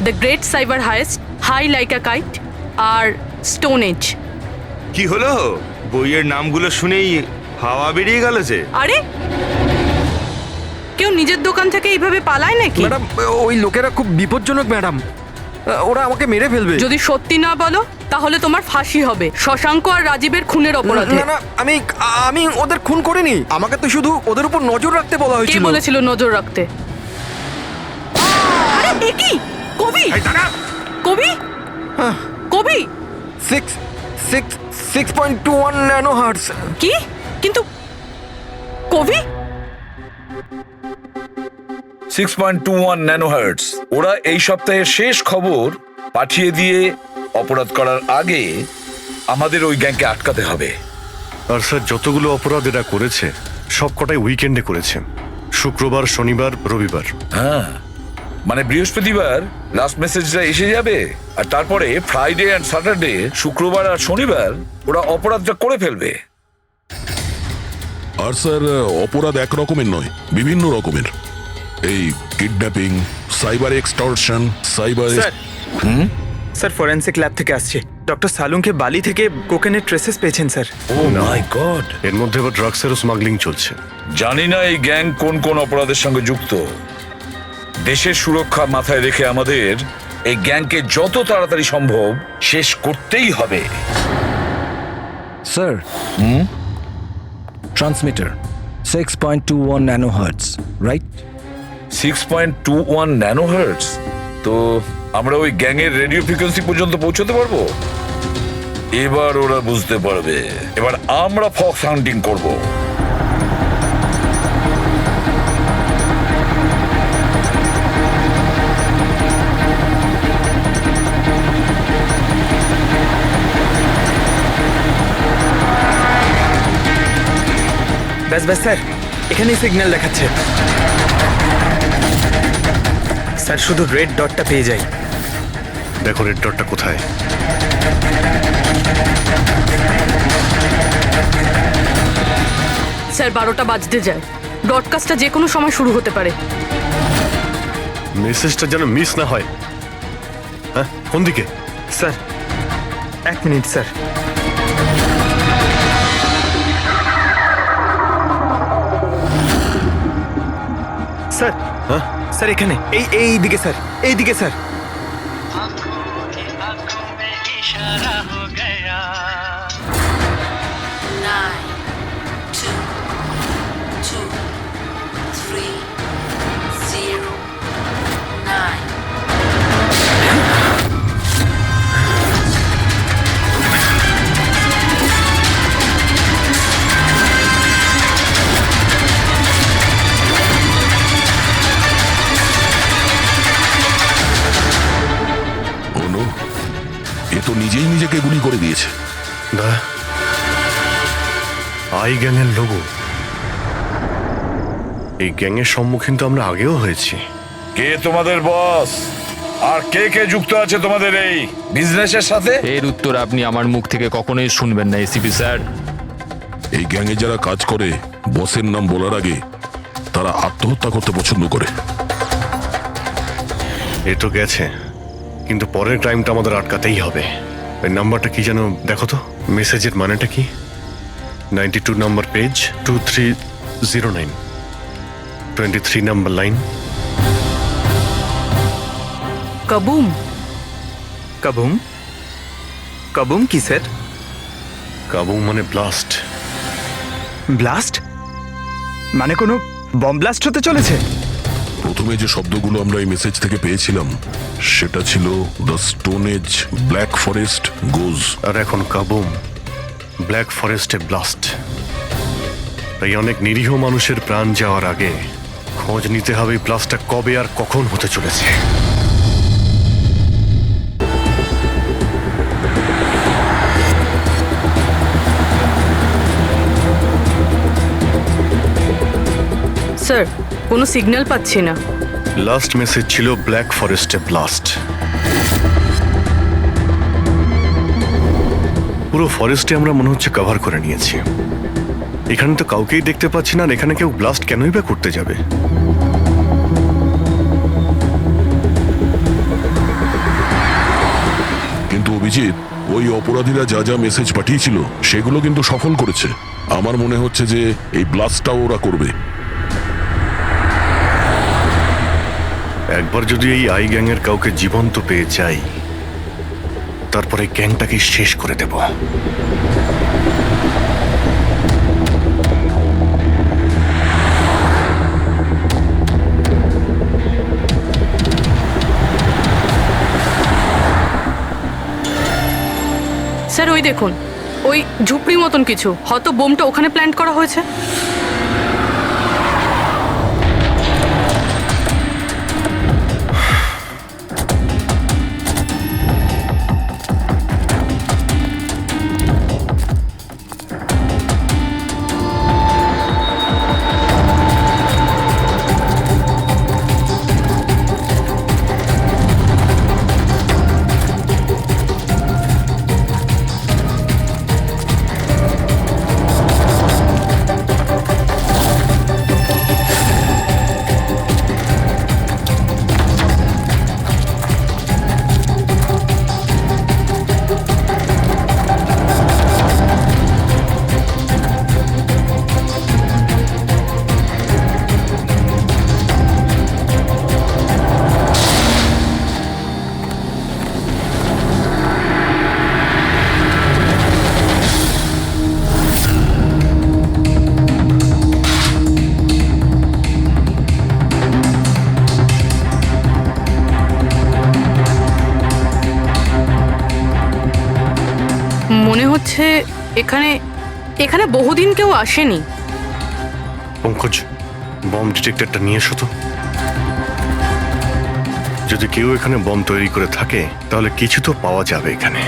the great cyber heist, high like a kite আর স্টোন এজ। কি হলো, বইয়ের নামগুলো শুনেই হাওয়া বেরিয়ে গেল যে। আরে কেউ নিজের দোকান থেকে এইভাবে পালায় নাকি? ম্যাডাম, ওই লোকেরা খুব বিপজ্জনক ম্যাডাম। ওরা আমাকে মেরে ফেলবে। যদি সত্যি না বলো তাহলে তোমার ফাঁসি হবে শশাঙ্ক আর রাজীবের খুনের অপরাধে। না না, আমি ওদের খুন করিনি। আমাকে তো শুধু ওদের উপর নজর রাখতে বলা কে হয়েছিল। বলেছিল নজর রাখতে? আরে এ কি? কবি কবি কবি 6.21 ন্যানো হার্টজ। কি? কিন্তু কবি 6.21 ন্যানোহার্টজ। ওরা এই সপ্তাহের শেষ খবর পাঠিয়ে দিয়ে অপরাধ করার আগে আমাদের ওই গ্যাংকে আটকাতে হবে। আর স্যার যতগুলো অপরাধ এরা করেছে সব কটাই উইকেন্ডে করেছে, শুক্রবার, শনিবার, রবিবার। হ্যাঁ, মানে বৃহস্পতিবার লাস্ট মেসেজটা এসে যাবে, আর তারপরে ফ্রাইডে অ্যান্ড স্যাটারডে, শুক্রবার আর শনিবার ওরা অপরাধটা করে ফেলবে। আর স্যার অপরাধ এক রকমের নয়, বিভিন্ন রকমের। এই kidnapping, cyber extortion, cyber. Sir forensic lab থেকে আসছে। ডক্টর সালুংকে বালি থেকে কোকেনের ট্রেসেস পেয়েছেন স্যার। O my god! এর মধ্যে আবার ড্রাগসেরও স্মাগলিং চলছে। জানি না এই গ্যাং কোন কোন অপরাধের সঙ্গে যুক্ত। দেশের সুরক্ষা মাথায় রেখে আমাদের এই গ্যাংকে যত তাড়াতাড়ি সম্ভব শেষ করতেই হবে। Sir, transmitter 6.21 nano hertz, right? 6.21 ন্যানোহার্টজ। তো আমরা ওই গ্যাংয়ের রেডিও ফ্রিকোয়েন্সি পর্যন্ত পৌঁছতে পারবো? এবার ওরা বুঝতে পারবে। এবার আমরা ফক্স হান্টিং করব। ব্যাস স্যার, এখানেই সিগন্যাল দেখাচ্ছে। স্যার শুধু রেড ডটটা পেয়ে যাই। দেখো রেড ডটটা কোথায়। স্যার 12টা বাজতে যায়। ব্রডকাস্টটা যে কোনো সময় শুরু হতে পারে। মেসেজটা যেন মিস না হয়। হ্যাঁ, কোন দিকে? Sir 1 minute sir. স্যার, হ্যাঁ স্যার এখানে, এই দিকে স্যার, এই দিকে স্যার। आंखों में इशारा हो गया। 9, 2, 2, 3, 0, 9. অনু, এ তো নিজেই নিজেকে গুলি করে দিয়েছে। না, আই গ্যাংয়ের লোগো। এই গ্যাংয়ের সম্মুখীন তো আমরা আগেও হয়েছি। কে তোমাদের বস? আর কে কে যুক্ত আছে তোমাদের এই বিজনেসের সাথে? এর উত্তর আপনি আমার মুখ থেকে কখনোই শুনবেন না এসিপি স্যার। এই গ্যাংয়ে যারা কাজ করে বসের নাম বলার আগে তারা আত্মহত্যা করতে পছন্দ করে। এ তো গেছে, কিন্তু পরের ক্রাইমটা আমাদের আটকাতেই হবে। ওই নাম্বারটা কি যেন দেখো তো, মেসেজের মানেটা কি? 92 নাম্বার পেজ, 2309, 23 নাম্বার লাইন। কাবুম। কাবুম? কাবুম কি স্যার? কাবুম মানে ব্লাস্ট। ব্লাস্ট? মানে কোনো বম ব্লাস্ট হতে চলেছে? প্রথমে যে শব্দগুলো আমরা এই মেসেজ থেকে পেয়েছিলাম সেটা ছিল the stone age, black forest goes. আর এখন কাবুম, ব্ল্যাক ফরেস্টে ব্লাস্ট। তাই অনেক নিরীহ মানুষের প্রাণ যাওয়ার আগে খোঁজ নিতে হবে এই ব্লাস্টটা কবে আর কখন হতে চলেছে। স্যার কোনো সিগন্যাল পাচ্ছি না। লাস্ট মেসেজ ছিল ব্ল্যাক ফরেস্টে ব্লাস্ট। পুরো ফরেস্টে আমরা মনে হচ্ছে কভার করে নিয়েছি। এখানে তো কাউকেই দেখতে পাচ্ছি না, আর এখানে কেউ ব্লাস্ট কেনই বা করতে যাবে? কিন্তু অভিজিৎ, ওই অপরাধীরা যা যা মেসেজ পাঠিয়েছিল সেগুলো কিন্তু সফল করেছে। আমার মনে হচ্ছে যে এই ব্লাস্টটাও ওরা করবে। একবার যদি এই আই গ্যাংয়ের কাউকে জীবন্ত পেয়ে যাই, তারপরে গ্যাংটাকে শেষ করে দেব। স্যার ওই দেখুন, ওই ঝুপড়ি মতন কিছু, হয়তো বোমটা ওখানে প্ল্যান্ট করা হয়েছে। মনে হচ্ছে এখানে এখানে বহুদিন কেউ আসেনি। পঙ্কজ, বম ডিটেক্টরটা নিয়ে এসো তো। যদি কেউ এখানে বম তৈরি করে থাকে তাহলে কিছু তো পাওয়া যাবে এখানে।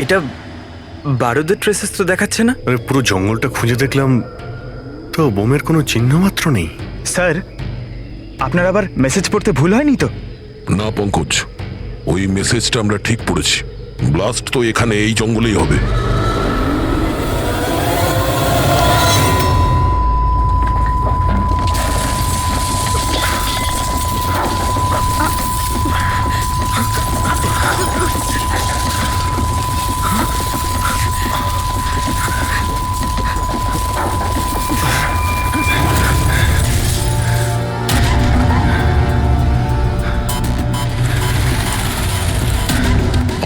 এটা বারুদের ট্রেসেস তো দেখাচ্ছে না। আরে পুরো জঙ্গলটা খুঁজে দেখলাম, তো বোমের কোনো চিহ্ন মাত্র নেই। স্যার, আপনার আবার মেসেজ পড়তে ভুল হয়নি তো? না পঙ্কজ, ওই মেসেজটা আমরা ঠিক পড়েছি। ব্লাস্ট তো এখানে এই জঙ্গলেই হবে।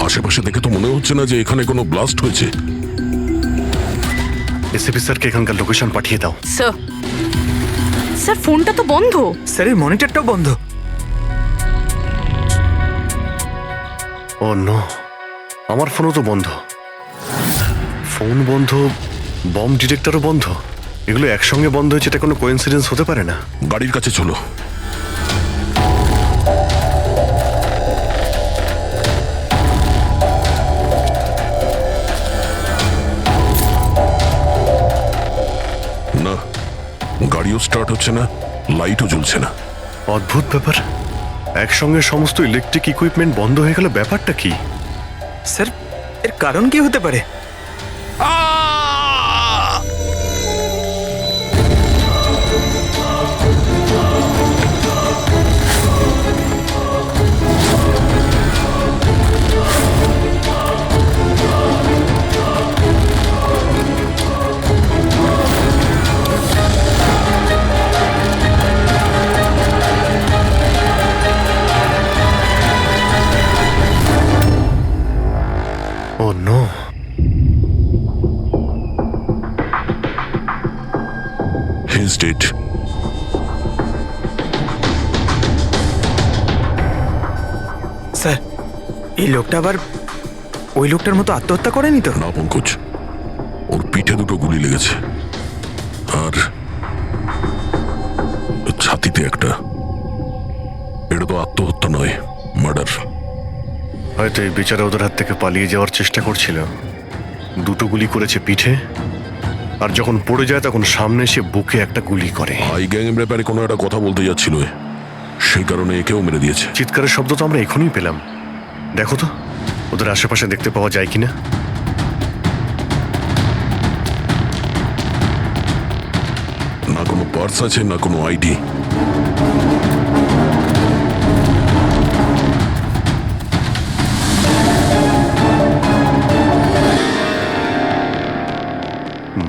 আশেপাশে দেখে তো মনে হচ্ছে না যে এখানে কোনো ব্লাস্ট হয়েছে। এসিপি স্যারকে এখানকার লোকেশন পাঠিয়ে দাও। স্যার, স্যার ফোনটা তো বন্ধ। স্যারের মনিটরটাও বন্ধ। ও নো, আমার ফোনও তো বন্ধ। ফোন বন্ধ, বম ডিটেক্টরও বন্ধ। এগুলো একসঙ্গে বন্ধ হয়েছে, এটা কোনো কোইন্সিডেন্স হতে পারে না। গাড়ির কাছে চলো। না, গাড়িও স্টার্ট হচ্ছে না, লাইটও জ্বলছে না। অদ্ভুত ব্যাপার, একসঙ্গে সমস্ত ইলেকট্রিক ইকুইপমেন্ট বন্ধ হয়ে গেল, ব্যাপারটা কি? স্যার, এর কারণ কি হতে পারে? Oh no. He's dead. Sir, এই লোকটা আবার ওই লোকটার মতো আত্মহত্যা করেনি তো? না পঙ্কজ, ওর পিঠে দুটো গুলি লেগেছে আর ছাতিতে একটা। এটা তো আত্মহত্যা নয়, মার্ডার। হয়তো এই বেচারা ওদের হাত থেকে পালিয়ে যাওয়ার চেষ্টা করছিল। দুটো গুলি করেছে পিঠে, আর যখন পড়ে যায় তখন সামনে এসে বুকে একটা গুলি করে। আই গ্যাং এর ব্যাপারে কোনো একটা কথা বলতে যাচ্ছিল। সেই কারণে একেও মেরে দিয়েছে। চিৎকারের শব্দ তো আমরা এখনই পেলাম। দেখো তো ওদের আশেপাশে দেখতে পাওয়া যায় কিনা। না কোনো পার্স আছে, না কোনো আইডি।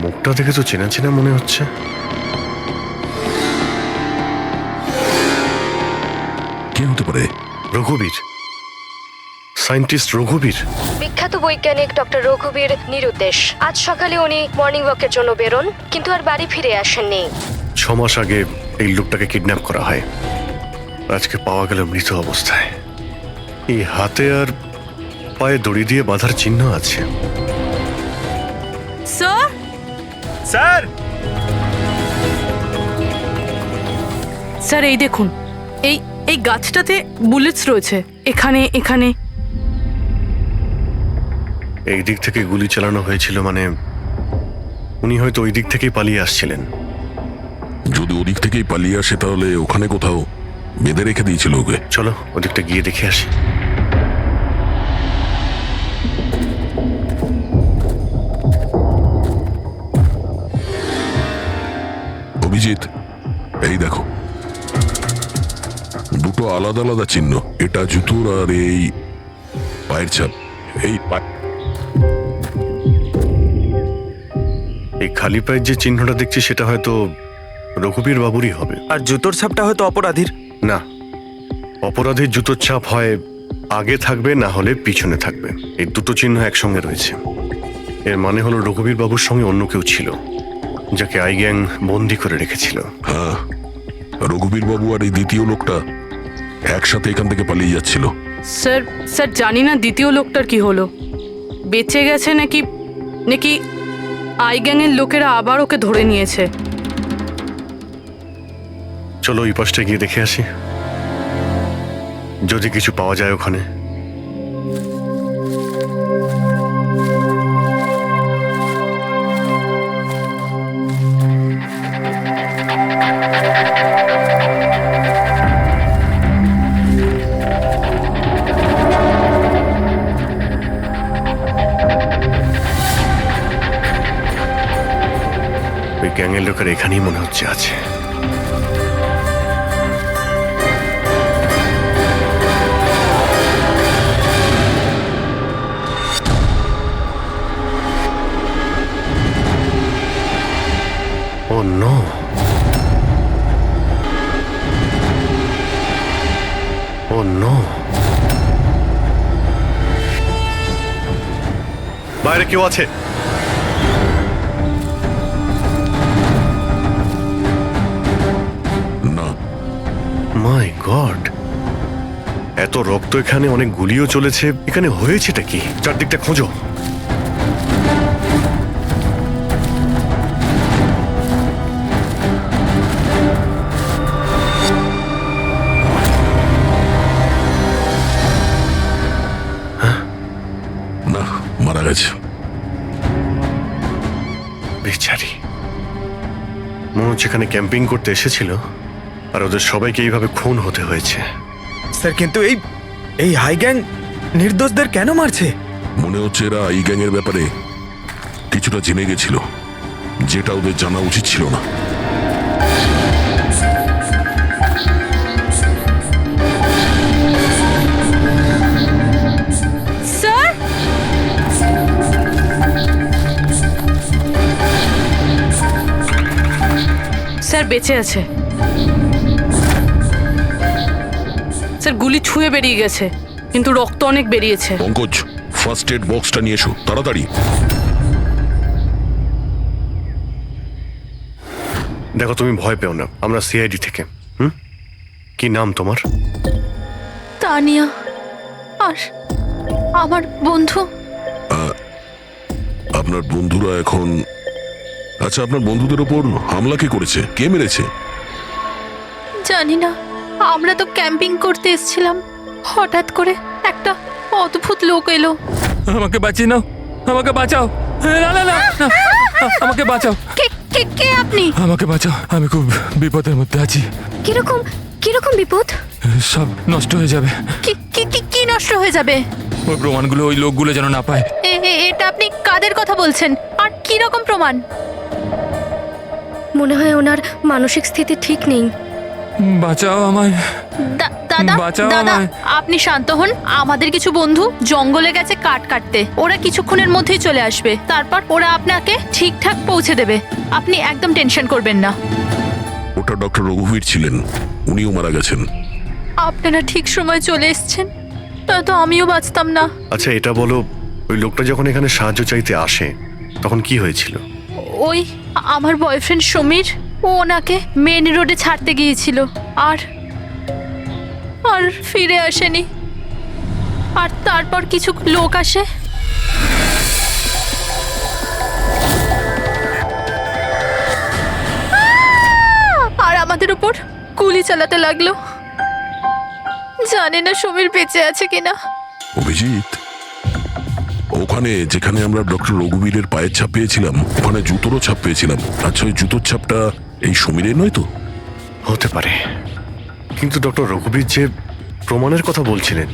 মুখটা দেখে তো চেনা চেনা মনে হচ্ছে। কে হতে পারে? রঘুবীর, সায়েন্টিস্ট রঘুবীর। বিখ্যাত বৈজ্ঞানিক ডক্টর রঘুবীর নিরুদ্দেশ। আজ সকালে উনি মর্নিং ওয়াকের জন্য বেরোন, কিন্তু আর বাড়ি ফিরে আসেননি। 6 মাস আগে এই লোকটাকে কিডন্যাপ করা হয়। আজকে পাওয়া গেল মৃত অবস্থায়। এই হাতে আর পায়ে দড়ি দিয়ে বাঁধার চিহ্ন আছে। স্যার, স্যার, স্যার এই দেখুন, এই এই গাছটাতে বুলেটস রয়েছে। এখানে এখানে এই দিক থেকে গুলি চালানো হয়েছিল, মানে উনি হয়তো ওই দিক থেকেই পালিয়ে আসছিলেন। যদি ওদিক থেকেই পালিয়ে আসে তাহলে ওখানে কোথাও বেঁধে রেখে দিয়েছিল ওকে। চলো ওদিকটা গিয়ে দেখে আসি। অভিজিৎ, এই দেখো, দুটো আলাদা আলাদা চিহ্ন। এটা জুতোর আর এই পায়ের ছাপ। এই এই খালি পায়ের যে চিহ্নটা দেখছি সেটা হয়তো রঘুবীর বাবুরই হবে। আর জুতোর ছাপটা হয়তো অপরাধীর। না, অপরাধীর জুতোর ছাপ হয় আগে থাকবে, না হলে পিছনে থাকবে। এই দুটো চিহ্ন একসঙ্গে রয়েছে। এর মানে হলো রঘুবীর বাবুর সঙ্গে অন্য কেউ ছিল, যাকে আই গ্যাং বন্দি করে রেখেছিল। হ্যাঁ, রঘুবীর বাবু আর এই দ্বিতীয় লোকটা একসাথে এখান থেকে পালিয়ে যাচ্ছিল। স্যার, স্যার জানি না দ্বিতীয় লোকটার কি হলো, বেঁচে গেছে নাকি নাকি আই গ্যাংয়ের লোকেরা আবার ওকে ধরে নিয়েছে। চলো ওই পাশটা গিয়ে দেখে আসি, যদি কিছু পাওয়া যায় ওখানে। ওই গ্যাংয়ের লোকের এখানেই মনে হচ্ছে আছে। Oh no! Oh no! বাইরে কেউ আছে? না। মাই গড, এত রক্ত এখানে, অনেক গুলিও চলেছে। এখানে হয়েছেটা কি? চারদিকটা খোঁজো। না, মারা গেছে। বেচারি, মনে হচ্ছে এখানে ক্যাম্পিং করতে এসেছিল আর ওদের সবাইকে এইভাবে খুন হতে হয়েছে। স্যার কিন্তু এই হাই গ্যাং নির্দোষদের কেন মারছে? মনে হচ্ছে এরা এই গ্যাংয়ের ব্যাপারে কিছুটা জেনে গেছিল, যেটা ওদের জানা উচিত ছিল না। স্যার, স্যার বেঁচে আছে। স্যার গুলি ছুঁয়ে বেরিয়ে গেছে, কিন্তু রক্ত অনেক বেরিয়েছে। পঙ্কজ, ফার্স্ট এড বক্সটা নিয়ে এসো তাড়াতাড়ি। দেখো, তুমি ভয় পেও না, আমরা সিআইডি থেকে। কি নাম তোমার? তানিয়া, আর আমার বন্ধু। আপনার বন্ধুরা এখন... আচ্ছা, আপনার বন্ধুদের ওপর হামলা কে করেছে? কে মেরেছে? জানি না, আমরা তো ক্যাম্পিং করতে এসেছিলাম, হঠাৎ করে একটা অদ্ভুত লোক এলো। আমাকে বাঁচিয়ে নাও, আমাকে বাঁচাও। না না না না, আমাকে বাঁচাও। কে কে কে আপনি? আমাকে বাঁচাও, আমি খুব বিপদের মধ্যে আছি। কিরকম কিরকম বিপদ? সব নষ্ট হয়ে যাবে। কি কি কি কি নষ্ট হয়ে যাবে? ওই প্রমাণগুলো ওই লোকগুলো যেন না পায়। এটা আপনি কাদের কথা বলছেন আর কি রকম প্রমাণ? মনে হয় ওনার মানসিক স্থিতি ঠিক নেই। বাঁচাও আমায়, দাদা বাঁচাও দাদা আমায়। আপনি শান্ত হন। আমাদের কিছু বন্ধু জঙ্গলে গেছে কাঠ কাটতে, ওরা কিছুক্ষণের মধ্যেই চলে আসবে। তারপর ওরা আপনাকে ঠিকঠাক পৌঁছে দেবে, আপনি একদম টেনশন করবেন না। ওটা ডক্টর রঘুবীর ছিলেন, উনিও মারা গেছেন। আপনারা ঠিক সময় চলে এসেছেন, নয়তো আমিও বাঁচতাম না। আচ্ছা এটা বলো, ওই লোকটা যখন এখানে সাহায্য চাইতে আসে তখন কি হয়েছিল? ওই আমার বয়ফ্রেন্ড সমীর, ও ওনাকে মেন রোডে ছাড়তে গিয়েছিল আর আর ফিরে আসেনি। আর তারপর কিছু লোক আসে, আর আমাদের উপর গুলি চালাতে লাগলো। জানি না সমীর বেঁচে আছে কিনা। অভিজিৎ, ওখানে যেখানে আমরা ডক্টর রঘুবীরের পায়ের ছাপ পেয়েছিলাম, ওখানে জুতোরও ছাপ পেয়েছিলাম। আচ্ছা, ওই জুতোর ছাপটা এই সমীরের নয় তো? হতে পারে, কিন্তু ডক্টর রঘুবীর যে প্রমাণের কথা বলছিলেন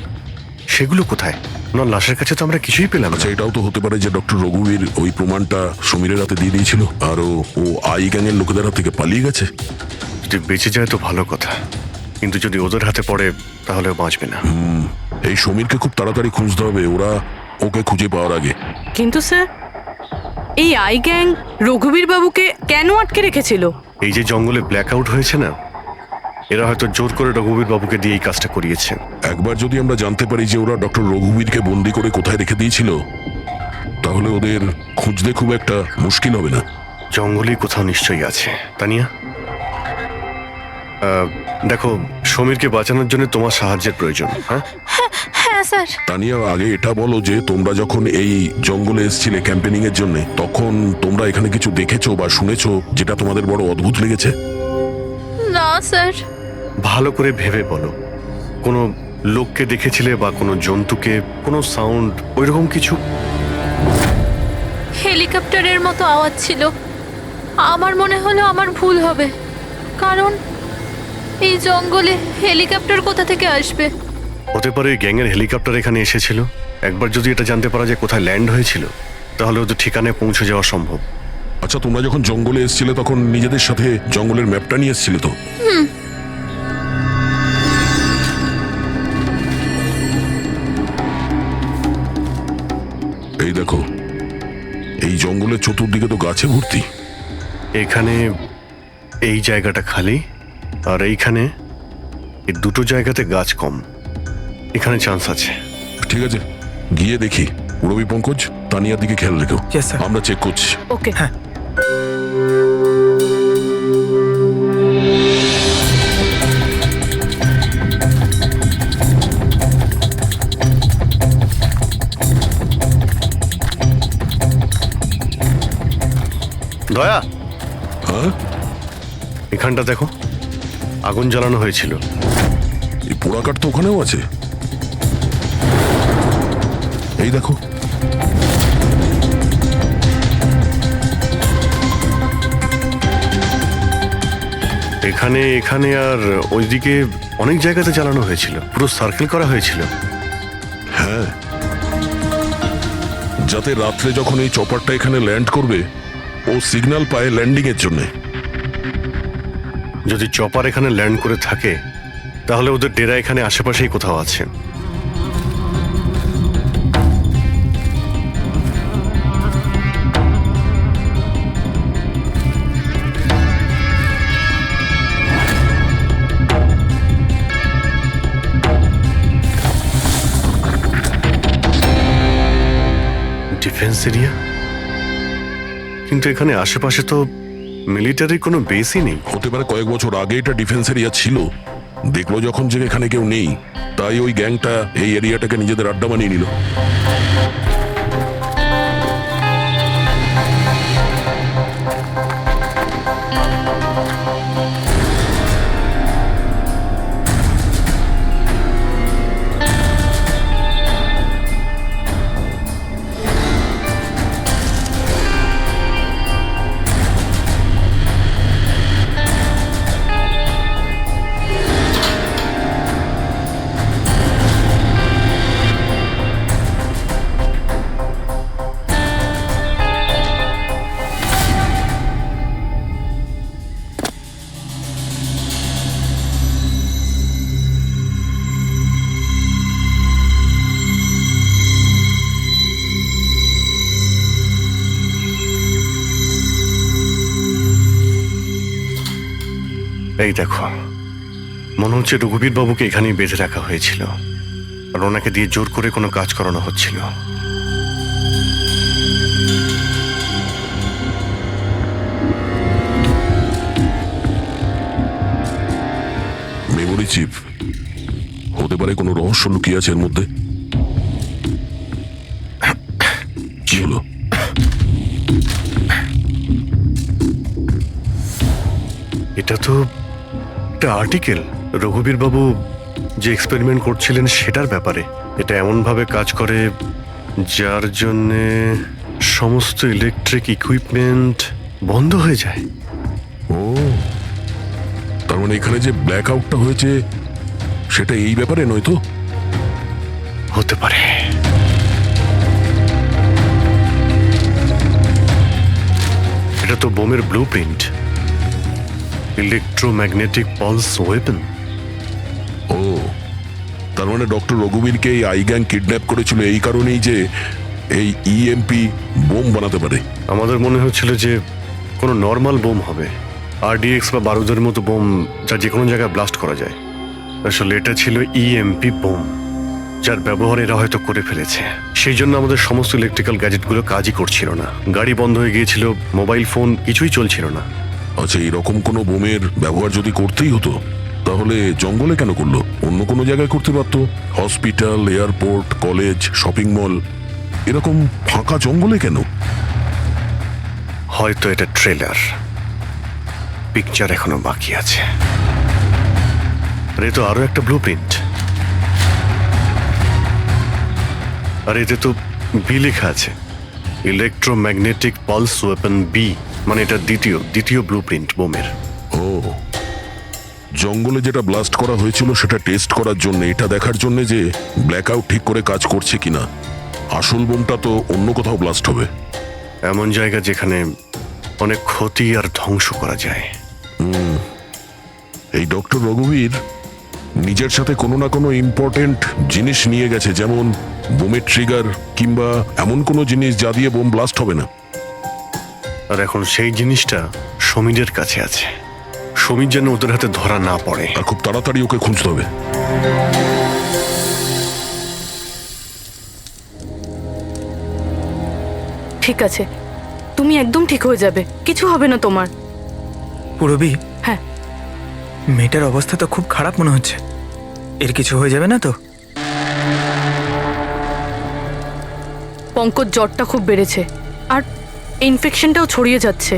সেগুলো কোথায়? ওনার লাশের কাছে তো আমরা কিছুই পেলাম না। আচ্ছা, এটাও তো হতে পারে যে ডক্টর রঘুবীর ওই প্রমাণটা সমীরের হাতে দিয়ে দিয়েছিল আর ও আই গ্যাংয়ের লোকেদের হাত থেকে পালিয়ে গেছে। যদি বেঁচে যায় তো ভালো কথা, কিন্তু যদি ওদের হাতে পড়ে তাহলে বাঁচবে না। এই সমীরকে খুব তাড়াতাড়ি খুঁজতে হবে, ওরা ওকে খুঁজে পাওয়ার আগে। কিন্তু স্যার, এই আই গ্যাং রঘুবীর বাবুকে কেন আটকে রেখেছিল? এই যে জঙ্গলে ব্ল্যাক আউট হয়েছে না, এরা হয়তো জোর করে রঘুবীর বাবুকে দিয়ে এই কাজটা করিয়েছে। একবার যদি আমরা জানতে পারি যে ওরা ডক্টর রঘুবীরকে বন্দি করে কোথায় রেখে দিয়েছিল, তাহলে ওদের খুঁজতে খুব একটা মুশকিল হবে না। জঙ্গলেই কোথাও নিশ্চয়ই আছে। তানিয়া, দেখো, সমীরকে বাঁচানোর জন্য তোমার সাহায্যের প্রয়োজন। হ্যাঁ হ্যাঁ স্যার। তানিয়া, আগে এটা বলো যে তোমরা যখন এই জঙ্গলে এসেছিলে ক্যাম্পেনিং এর জন্য, তখন তোমরা এখানে কিছু দেখেছো বা শুনেছো যেটা তোমাদের বড় অদ্ভুত লেগেছে? না স্যার। ভালো করে ভেবে বলো, কোনো লোককে দেখেছিলে বা কোনো জন্তুকে, কোনো সাউন্ড, ওইরকম কিছু? হেলিকপ্টারের মতো আওয়াজ ছিল। আমার মনে হলো আমার ভুল হবে, কারণ এই জঙ্গলে হেলিকপ্টার কোথা থেকে আসবে? হতে পারে গ্যাংয়ের হেলিকপ্টার এখানে এসেছিল। একবার যদি এটা জানতে পারা যায় কোথায় ল্যান্ড হয়েছিল, তাহলে ওদের ঠিকানায় পৌঁছে যাওয়া সম্ভব। আচ্ছা, তোমরা যখন জঙ্গলে এসেছিলে তখন নিজেদের সাথে জঙ্গলের ম্যাপটা নিয়ে এসেছিলে তো? এই দেখো, এই জঙ্গলের চতুর্দিকে তো গাছে ভর্তি। এখানে এই জায়গাটা খালি, আর এইখানে এই দুটো জায়গাতে গাছ কম। এখানে চান্স আছে। ঠিক আছে, গিয়ে দেখি। রবি, পঙ্কজ, তানিয়ার দিকে খেয়াল রেখো। আমরা চেক করছি। ওকে। হ্যাঁ। দয়া, হ্যাঁ, এখানটা দেখো, আগুন জ্বালানো হয়েছিল। এই পোড়াকাঠ তো ওখানেও আছে। এই দেখো, এখানে, এখানে আর ওইদিকে অনেক জায়গাতে জ্বালানো হয়েছিল, পুরো সার্কেল করা হয়েছিল। হ্যাঁ, যাতে রাত্রে যখন এই চপারটা এখানে ল্যান্ড করবে, ও সিগন্যাল পায় ল্যান্ডিং এর জন্য। যদি চপার এখানে ল্যান্ড করে থাকে, তাহলে ওদের ডেরা এখানে আশেপাশেই কোথাও আছে। ডিফেন্স এরিয়া, কিন্তু এখানে আশেপাশে তো মিলিটারির কোনো বেসই নেই। হতে পারে কয়েক বছর আগে এটা ডিফেন্স এরিয়া ছিল, দেখলো যখন যে এখানে কেউ নেই, তাই ওই গ্যাংটা এই এরিয়াটাকে নিজেদের আড্ডা বানিয়ে নিল। এই দেখো, মনে হচ্ছে রঘুবীর বাবুকে এখানেই বেঁধে রাখা হয়েছিল আর ওনাকে দিয়ে জোর করে কোনো কাজ করানো হচ্ছিল। মেমোরি চিপ হতে পারে, কোনো রহস্য লুকিয়ে আছে এর মধ্যে। কি হলো? এটা তো একটা আর্টিকেল, রঘুবীর বাবু যে এক্সপেরিমেন্ট করছিলেন সেটার ব্যাপারে। এটা এমনভাবে কাজ করে যার জন্যে সমস্ত ইলেকট্রিক ইকুইপমেন্ট বন্ধ হয়ে যায়। ও, তার মানে এখানে যে ব্ল্যাক আউটটা হয়েছে সেটা এই ব্যাপারে নয় তো? হতে পারে। এটা তো বোমের blueprint, electromagnetic pulse weapon. ও, তার মানে ডক্টর রঘুবীরকে এই আই গ্যাং কিডন্যাপ করেছিল এই কারণেই যে এই ইএমপি বোম বানাতে পারে। আমাদের মনে হচ্ছিল যে কোনো নর্মাল বোম হবে, আরডিএক্স বা বারুদের মতো বোম যা যে কোনো জায়গায় ব্লাস্ট করা যায়। আসলে এটা ছিল ইএমপি বোম, যার ব্যবহার এরা হয়তো করে ফেলেছে। সেই জন্য আমাদের সমস্ত ইলেকট্রিক্যাল গ্যাজেটগুলো কাজই করছিল না, গাড়ি বন্ধ হয়ে গিয়েছিল, মোবাইল ফোন কিছুই চলছিল না। আচ্ছা, এরকম কোনো বোমের ব্যবহার যদি করতেই হতো তাহলে জঙ্গলে কেন করলো? অন্য কোনো জায়গায় করতে পারতো, hospital, airport, college, shopping mall, এরকম ফাঁকা জঙ্গলে কেন? হয়তো এটা ট্রেলার, পিকচার এখনো বাকি আছে। আর এ তো আরো একটা ব্লু প্রিন্ট, আর এতে তো বি লেখা আছে, ইলেকট্রোম্যাগনেটিক পালস ওয়েপন বি, মানে এটা দ্বিতীয় ব্লু প্রিন্ট বোমের। ও, জঙ্গলে যেটা ব্লাস্ট করা হয়েছিল সেটা টেস্ট করার জন্য, এটা দেখার জন্য যে ব্ল্যাকআউট ঠিক করে কাজ করছে কিনা। আসল বোমটা তো অন্য কোথাও ব্লাস্ট হবে, এমন জায়গা যেখানে অনেক ক্ষতি আর ধ্বংস করা যায়। এই ডক্টর রঘুবীর নিজের সাথে কোনো না কোনো ইম্পর্টেন্ট জিনিস নিয়ে গেছে, যেমন বোমের ট্রিগার কিংবা এমন কোনো জিনিস যা দিয়ে বোম ব্লাস্ট হবে না। আর এখন সেই জিনিসটা সমীরের কাছে আছে। সমীর যেন ওদের হাতে ধরা না পড়ে, আর খুব তাড়াতাড়ি ওকে খুঁজতে হবে। ঠিক আছে, তুমি একদম ঠিক হয়ে যাবে, কিছু হবে না তোমার। পুরবী, হ্যাঁ, মেয়েটার অবস্থা তো খুব খারাপ মনে হচ্ছে। এর কিছু হয়ে যাবে না তো? পঙ্কজ জ্বরটা খুব বেড়েছে আর ইনফেকশনটাও ছড়িয়ে যাচ্ছে।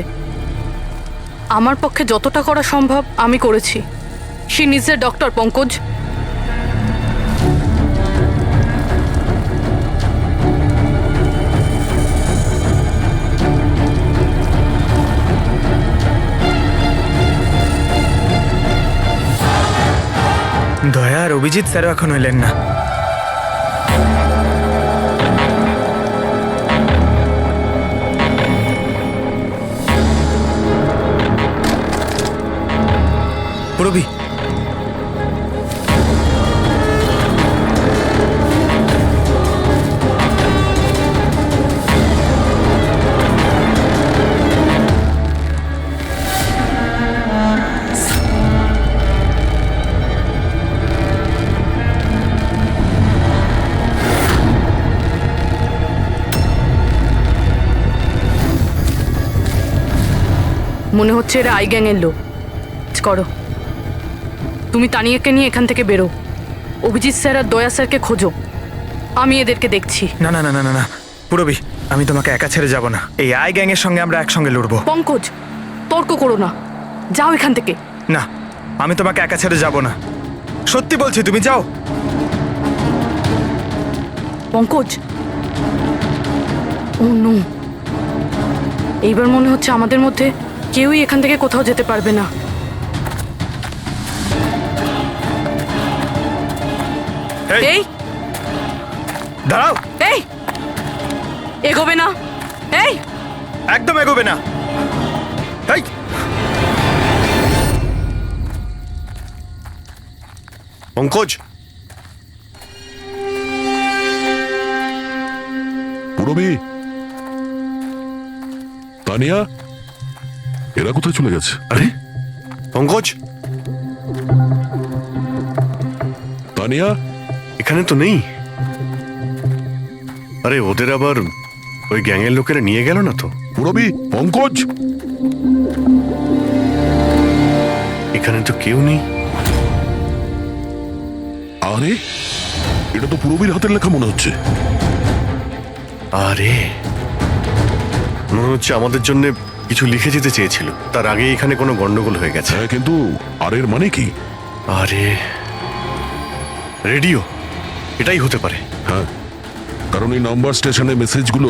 আমার পক্ষে যতটা করা সম্ভব আমি করেছি। She needs a doctor, Pankaj. দয়া আর অভিজিৎ স্যারও এখন এলেন না। পুরবী, মনে হচ্ছে এরা আই গ্যাং এর লোক। করো, তুমি তানিয়াকে নিয়ে এখান থেকে বেরো। অভিজিৎ স্যার আর দয়া স্যারকে খোঁজো, আমি এদেরকে দেখছি। না না না না না না পুরবী, আমি তোমাকে একা ছেড়ে যাব না। এই আই গ্যাং এর সঙ্গে আমরা একসঙ্গে লড়বো। পঙ্কজ, তর্ক করো না, যাও এখান থেকে। না, আমি তোমাকে একা ছেড়ে যাব না, সত্যি বলছি, তুমি যাও। পঙ্কজ, ও নো, এইবার মনে হচ্ছে আমাদের মধ্যে কেউই এখান থেকে কোথাও যেতে পারবে না। এই দাঁড়াও, এই এগোবে না, এই একদম এগোবে না। এই পঙ্কজ, পুরবী, তানিয়া, এরা কোথায় চলে গেছে? আরে পঙ্কজ, তানিয়া, এখানে তো নেই। আরে ওদের আবার ওই গ্যাংয়ের লোকেরা নিয়ে গেল না তো? পুরবি, পঙ্কজ, এখানে তো কেউ নেই। আরে এটা তো পুরবির হাতের লেখা মনে হচ্ছে। আরে মনে হচ্ছে আমাদের জন্য কিছু লিখে যেতে চেয়েছিল, তার আগে এখানে কোনো গন্ডগোল হয়ে গেছে। হ্যাঁ, কিন্তু আর এর মানে কি? আরে রেডিও, এটাই হতে পারে। হ্যাঁ, কারণ এই নাম্বার স্টেশনে মেসেজগুলো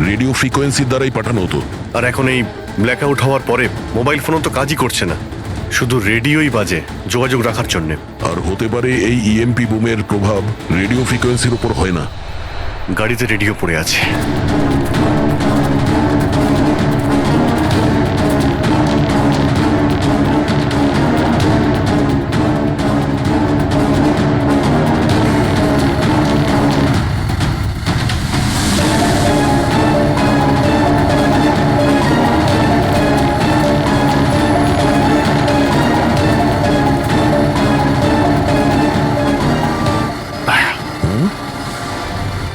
রেডিও ফ্রিকোয়েন্সির দ্বারাই পাঠানো হতো। আর এখন এই ব্ল্যাক আউট হওয়ার পরে মোবাইল ফোনও তো কাজই করছে না, শুধু রেডিওই বাজে যোগাযোগ রাখার জন্য। আর হতে পারে এই ইএমপি বুমের প্রভাব রেডিও ফ্রিকোয়েন্সির উপর হয় না। গাড়িতে রেডিও পড়ে আছে।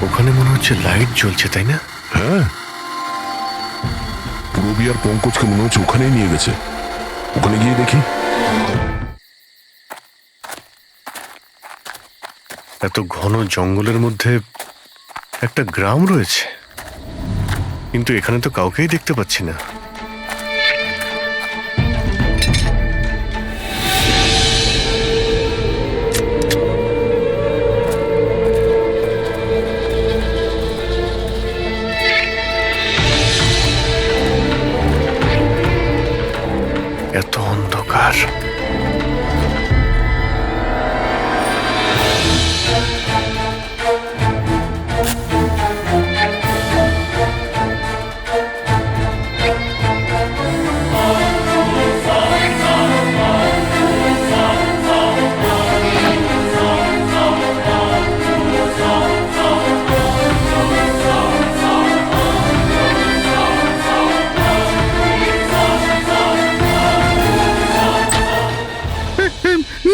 ওখানে মনে হচ্ছে লাইট জ্বলছে, তাই না? হ্যাঁ, পুরবি আর পঙ্কজকে মনে হচ্ছে ওখানেই নিয়ে গেছে। ওখানে গিয়ে দেখি। এত ঘন জঙ্গলের মধ্যে একটা গ্রাম রয়েছে, কিন্তু এখানে তো কাউকেই দেখতে পাচ্ছি না। এত অন্ধকার।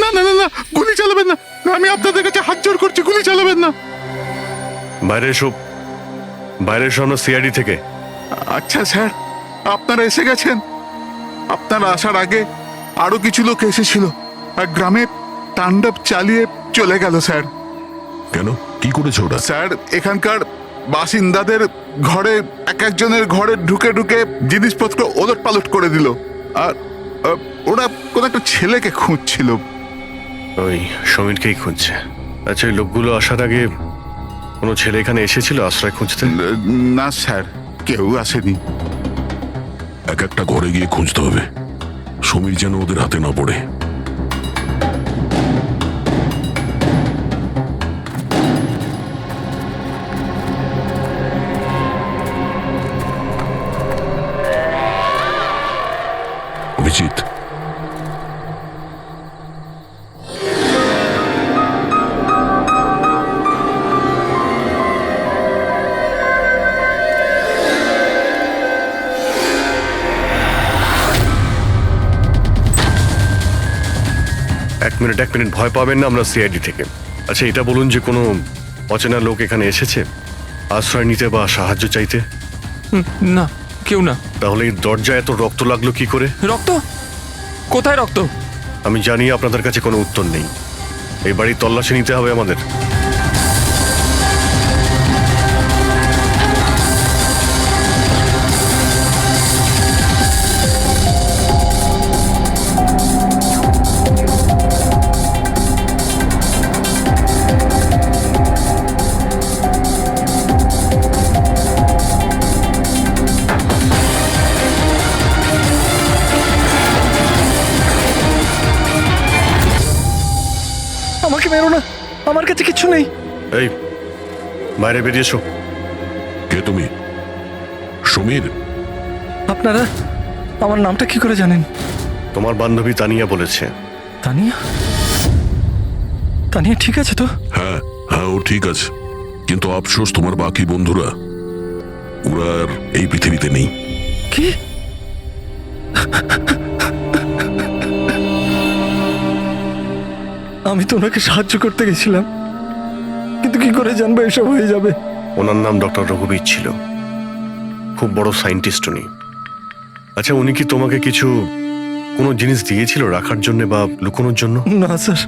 না না না না, গুলি চালাবেন না, আমি আপনাদের কাছে হাত জোড় করছি, গুলি চালাবেন না। বাইরে এসো, বাইরে এসো, আমরা সিআইডি থেকে। আচ্ছা স্যার, আপনারা এসে গেছেন। আপনারা আসার আগে আরো কিছু লোক এসেছিল আর গ্রামে তাণ্ডব চালিয়ে চলে গেল স্যার। কেন, কি করেছে ওরা? স্যার, এখানকার বাসিন্দাদের ঘরে এক একজনের ঘরে ঢুকে ঢুকে জিনিসপত্র ওলট পালট করে দিল। আর ওরা কোন একটা ছেলেকে খুঁজছিল। ওই সমীরকেই খুঁজছে। আচ্ছা, ওই লোকগুলো আসার আগে কোনো ছেলে এখানে এসেছিল আশ্রয় খুঁজতে? না স্যার, কেউ আসেনি। এক একটা ঘরে গিয়ে খুঁজতে হবে, সমীর যেন ওদের হাতে না পড়ে। অভিজিৎ, এক মিনিট, ভয় পাবেন না, আমরা সিআইডি থেকে। আচ্ছা, এটা বলুন যে কোনো অচেনা লোক এখানে এসেছে আশ্রয় নিতে বা সাহায্য চাইতে? না, কেউ না। তাহলে এই দরজায় এত রক্ত লাগলো কি করে? রক্ত? কোথায় রক্ত? আমি জানি আপনাদের কাছে কোনো উত্তর নেই, এই বাড়ির তল্লাশি নিতে হবে আমাদের। আমাকে মেরো না, আমার কাছে কিছু নেই। এই, বাইরে বেরিয়ে এসো। কে তুমি? সমীর? আপনারা আমার নামটা কি করে জানেন? তোমার বান্ধবী তানিয়া বলেছে। তানিয়া? তানিয়া ঠিক আছে তো? হ্যাঁ হ্যাঁ, ও ঠিক আছে, কিন্তু আফসোস তোমার বাকি বন্ধুরা ওরা আর এই পৃথিবীতে নেই। কি? আমি তো ওনাকে সাহায্য করতে গেছিলাম, কিন্তু কি করে জানবো এসব হয়ে যাবে? ওনার নাম ডক্টর রঘুবীর ছিল, খুব বড় সায়েন্টিস্ট উনি। আচ্ছা, উনি কি তোমাকে কিছু কোনো জিনিস দিয়েছিল রাখার জন্য বা লুকোনোর জন্য? না স্যার,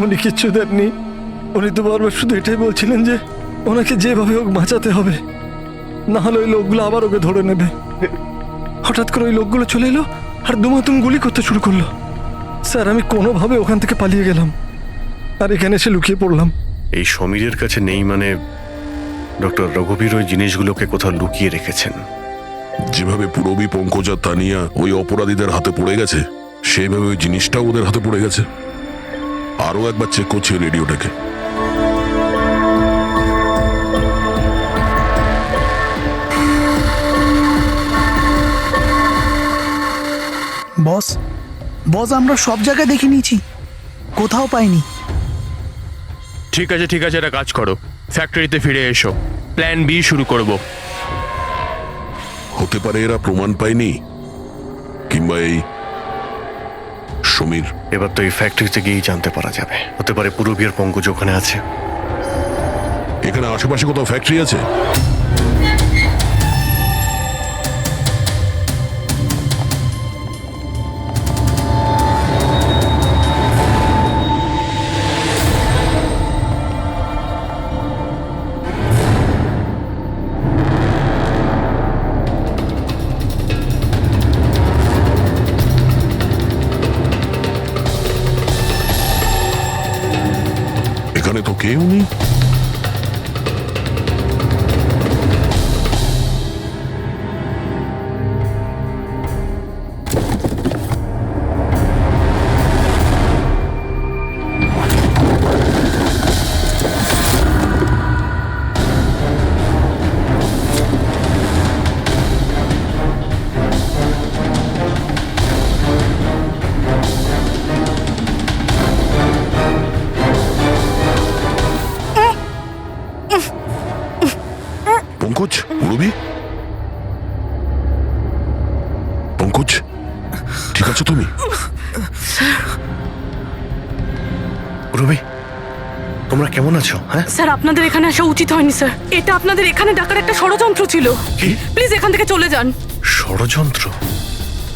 উনি কিচ্ছু দেননি। উনি তো বারবার শুধু এটাই বলছিলেন যে ওনাকে যেভাবে হোক বাঁচাতে হবে, না হলে ওই লোকগুলো আবার ওকে ধরে নেবে। হঠাৎ করে ওই লোকগুলো চলে এলো আর দুমাতুম গুলি করতে শুরু করলো। স্যার, আমি কোনোভাবে ওখান থেকে পালিয়ে গেলাম আর এখানে এসে লুকিয়ে পড়লাম। এই সমীরের কাছে নেই মানে ডক্টর রঘুবীর ওই জিনিসগুলোকে কোথাও লুকিয়ে রেখেছেন। যেভাবে পুরবী, পঙ্কজ আর তানিয়া ওই অপরাধীদের হাতে পড়ে গেছে, সেইভাবে ওই জিনিসটাও ওদের হাতে পড়ে গেছে। আরও একবার চেক করছি রেডিওটাকে। বস, বস, আমরা সব জায়গায় দেখে নিয়েছি, কোথাও পাইনি। ঠিক আছে, একটা কাজ করো, ফ্যাক্টরিতে ফিরে এসো, প্ল্যান বি শুরু করব। হতে পারে এরা প্রমাণ পায়নি, কিংবা এই সমীর। এবার তো এই ফ্যাক্টরিতে গিয়েই জানতে পারা যাবে। হতে পারে পুরবী আর পঙ্কজ ওখানে আছে। এখানে আশেপাশে কোথাও ফ্যাক্টরি আছে? এখানে তো কেউ নেই। পঙ্কজ, পুরবী, পঙ্কজ, ঠিক আছো তুমি? পুরবী, তোমরা কেমন আছো? হ্যাঁ স্যার, আপনাদের এখানে আসা উচিত হয়নি স্যার। এটা আপনাদের এখানে ডাকার একটা ষড়যন্ত্র ছিল। কি? প্লিজ এখান থেকে চলে যান। ষড়যন্ত্র?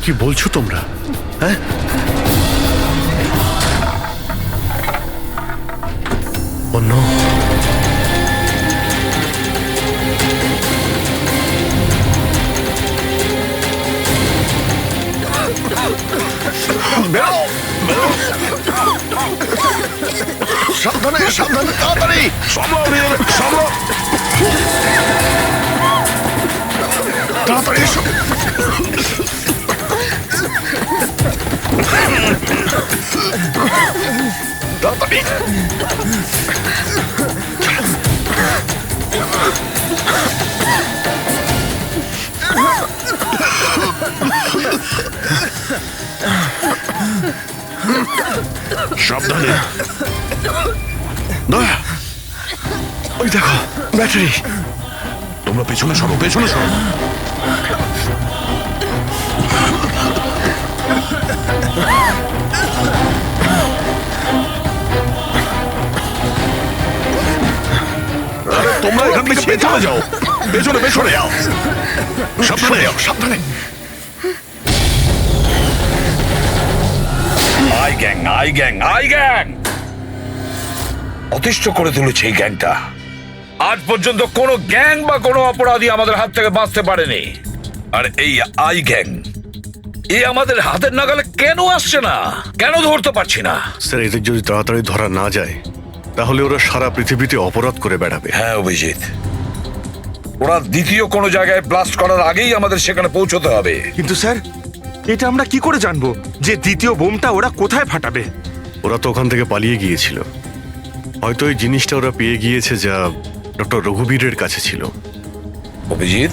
কি বলছো তোমরা? হ্যাঁ, ও নো। সাবধানে, সাবধানে, তাড়াতাড়ি সামলাও, সামলাও, তাড়াতাড়ি এসো। তাড়াতাড়ি। সাবধানে। দয়া, ওই দেখো ব্যাটারি। তোমরা পেছনে সরো, পেছনে সরো। তোমরা এখান থেকে পেছনে যাও, পেছনে পেছনে যাও, সাবধানে যাও, সাবধানে। I gang, I gang, I gang অতিষ্ঠ করে তুলেছে এই গ্যাংটা। আজ পর্যন্ত কোনো গ্যাং বা কোনো অপরাধী আমাদের হাত থেকে বাঁচতে পারেনি। আর এই আই গ্যাং, এই আমাদের হাতের নাগালে কেন আসছে না? কেন ধরতে পারছি না? স্যার, এদের যদি তাড়াতাড়ি ধরা না যায় তাহলে ওরা সারা পৃথিবীতে অপরাধ করে বেড়াবে। হ্যাঁ অভিজিৎ, ওরা দ্বিতীয় কোনো জায়গায় ব্লাস্ট করার আগেই আমাদের সেখানে পৌঁছতে হবে। কিন্তু স্যার, এটা আমরা কি করে জানবো যে দ্বিতীয় বোমটা ওরা কোথায় ফাটাবে? ওরা তো ওখান থেকে পালিয়ে গিয়েছিল। হয়তো এই জিনিসটা ওরা পেয়ে গিয়েছে যা ডক্টর রঘুবীরের কাছে ছিল। অভিজিৎ,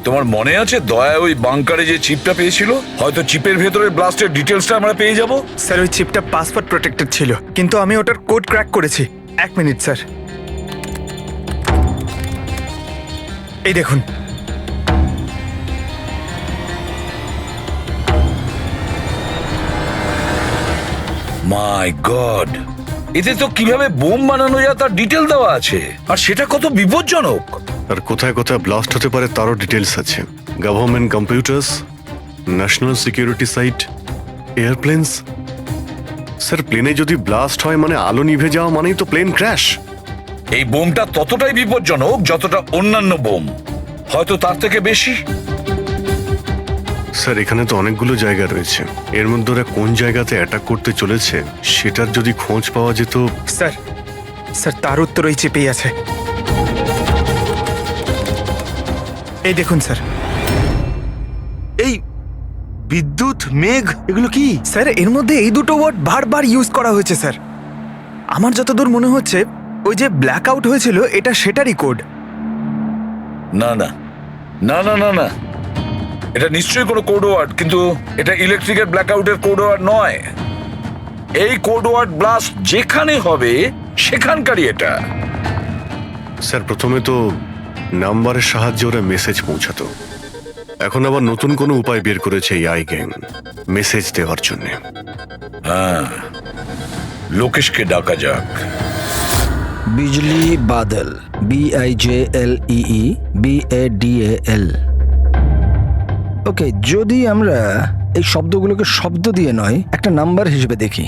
তোমার মনে আছে দয়া ওই বাংকারে যে চিপটা পেয়েছিল? হয়তো চিপের ভেতরে ব্লাস্টের ডিটেলসটা আমরা পেয়ে যাব। স্যার, ওই চিপটা পাসওয়ার্ড প্রোটেক্টেড ছিল, কিন্তু আমি ওটার কোড ক্র্যাক করেছি। 1 মিনিট স্যার, এই দেখুন। মাই গড, এতে তো কিভাবে বোম বানানো যায় তার ডিটেল দেওয়া আছে, আর সেটা কত বিপজ্জনক। আর কোথায় কোথায় ব্লাস্ট হতে পারে তারও ডিটেলস আছে। Government computers, national security site, airplanes. Sir, প্লেনে যদি ব্লাস্ট হয় মানে আলো নিভে যাওয়া মানেই তো প্লেন ক্র্যাশ। এই বোমটা ততটাই বিপজ্জনক যতটা অন্যান্য বোম, হয়তো তার থেকে বেশি। স্যার, এখানে তো অনেকগুলো জায়গা রয়েছে, এর মধ্যে ওরা কোন জায়গাতে অ্যাটাক করতে চলেছে সেটার যদি খোঁজ পাওয়া যেত। স্যার, স্যার তার উত্তর ওই চেপেই আছে। এই দেখুন স্যার, এই বিদ্যুৎ, মেঘ, এগুলো কি? স্যার এর মধ্যে এই দুটো ওয়ার্ড বারবার ইউজ করা হয়েছে স্যার। আমার যতদূর মনে হচ্ছে ওই যে ব্ল্যাক আউট হয়েছিল এটা সেটারই কোড। না না না না না না, এটা নিশ্চয়ই কোনো কোড ওয়ার্ড, কিন্তু এটা ইলেকট্রিকের ব্ল্যাকআউটের কোড ওয়ার্ড নয়। এই কোড ওয়ার্ড ব্লাস্ট যেখানে হবে সেখানকারই এটা। স্যার, প্রথমে তো নাম্বারের সাহায্যে ওরা মেসেজ পৌঁছাতো, এখন আবার নতুন কোনো উপায় বের করেছে এই আই গ্যাং মেসেজ দেওয়ার জন্য। হ্যাঁ, লোকেশকে ডাকা যাক। বিজলি বাদল, BIJLEE BADAL। ওকে, যদি আমরা এই শব্দগুলোকে শব্দ দিয়ে নয় একটা নাম্বার হিসেবে দেখি।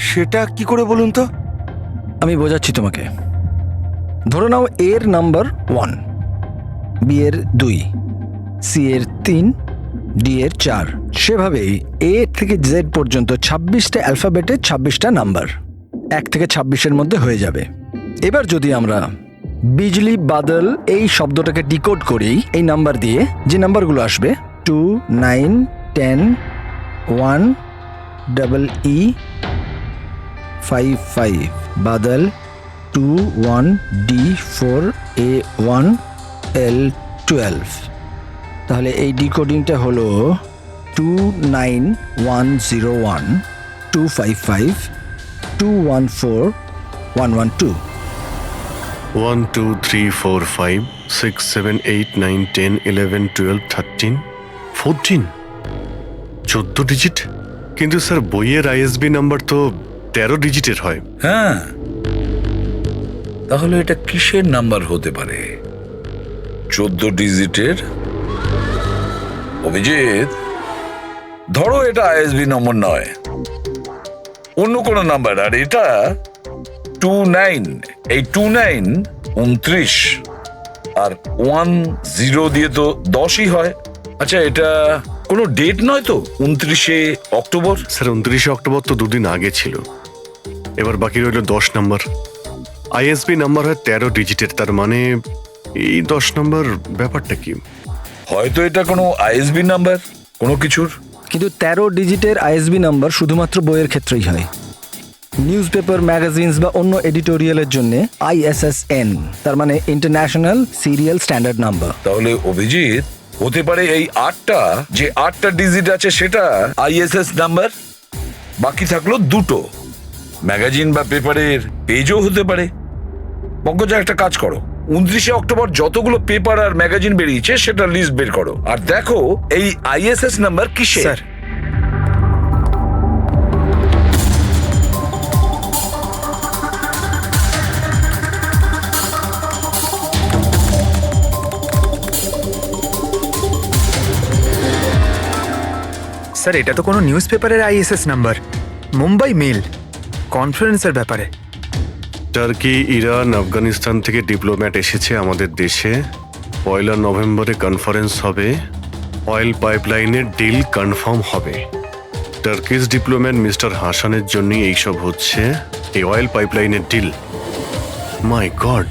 সেটা কি করে বলুন তো? আমি বোঝাচ্ছি তোমাকে। ধরে নাও এর নাম্বার 1, বি এর 2, সি এর 3, ডি এর 4। সেভাবেই এ থেকে জেড পর্যন্ত 26টা অ্যালফাবেটের 26টা নাম্বার 1 থেকে 26-এর মধ্যে হয়ে যাবে। এবার যদি আমরা বিজলি বাদল এই শব্দটাকে ডিকোড করি এই নাম্বার দিয়ে, যে নাম্বারগুলো আসবে 2, 9, 10, 1, EE 5, 5, বাদল 2, 1, D4, A1, L12। তাহলে এই ডিকোডিংটা হলো 29101 255 214 112। 1 2 3 4 5 6 7 8 9 10 11 12 13 14, 14 ডিজিট। কিন্তু স্যার, বইয়ের ISB নাম্বার তো 13 ডিজিটের হয়। হ্যাঁ, তাহলে এটা কিসের নাম্বার হতে পারে? 14 ডিজিটের? অভিজিৎ, ধরো এটা ISB নম্বর নয়, অন্য কোনো নাম্বার, আর এটা 29, এই 29 29, আর 10 দিয়ে তো 10ই হয়। আচ্ছা, এটা কোনো ডেট নয় তো? 29শে অক্টোবর? স্যার, 29শে অক্টোবর তো দুদিন আগে ছিল। এবার বাকি রইল 10 নাম্বার। ISB নাম্বার হয় 13 ডিজিটের, তার মানে এই 10 নাম্বার ব্যাপারটা কি? হয়তো এটা কোনো ISB নাম্বার কোনো কিছুর। কিন্তু 13 ডিজিটের ISB নাম্বার শুধুমাত্র বইয়ের ক্ষেত্রেই হয়। নিউজ পেপার, ম্যাগাজিনস বা অন্য এডিটোরিয়ালের জন্য ISSN, তার মানে ইন্টারন্যাশনাল সিরিয়াল স্ট্যান্ডার্ড নাম্বার। তাহলে অভিজিৎ, হতে পারে এই 8টা ডিজিট আছে সেটা ISS নাম্বার, বাকি থাকলো 2টো। ম্যাগাজিন বা পেপারের পেজও হতে পারে। পঙ্কজা, একটা কাজ করো, 29শে অক্টোবর যতগুলো পেপার আর ম্যাগাজিন বেরিয়েছে সেটা লিস্ট বের করো, আর দেখো এই ISS নাম্বার কিসের। স্যার, স্যার এটা তো কোনো নিউজ পেপারের ISS নাম্বার। মুম্বাই মেল, কনফারেন্সের ব্যাপারে। টার্কি, ইরান, আফগানিস্তান থেকে ডিপ্লোম্যাট এসেছে আমাদের দেশে। 1 নভেম্বরে কনফারেন্স হবে, অয়েল পাইপলাইনের ডিল কনফার্ম হবে। টার্কিশ ডিপ্লোম্যাট মিস্টার হাসানের জন্যই এইসব হচ্ছে, এই অয়েল পাইপলাইনের ডিল। মাই গড,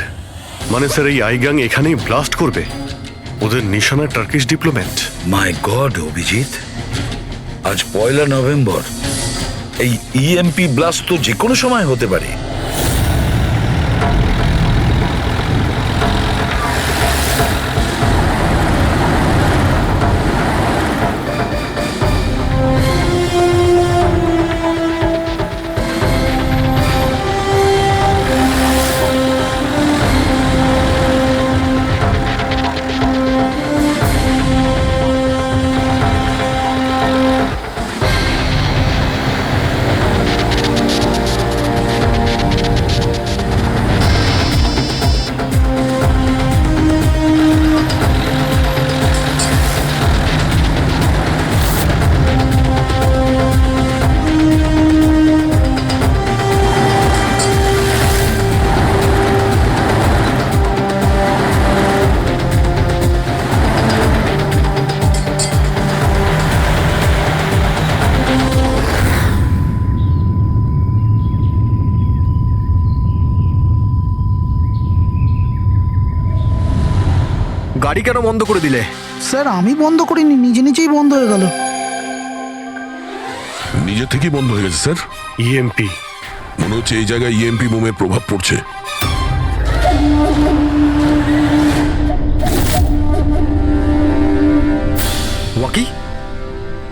মানে স্যার এই আই গ্যাং এখানেই ব্লাস্ট করবে? ওদের নিশানা টার্কিশ ডিপ্লোম্যাট। মাই গড অভিজিৎ, আজ 1 নভেম্বর, এই EMP ব্লাস্ট তো যে কোনো সময় হতে পারে। গাড়ি কেন বন্ধ করে দিলে? স্যার আমি বন্ধ করিনি, নিজে নিজেই বন্ধ হয়ে গেল। নিজে থেকেই বন্ধ হয়ে গেছে স্যার। ইএমপি। মনে হচ্ছে এই জায়গায় ইএমপি বোমের প্রভাব পড়ছে।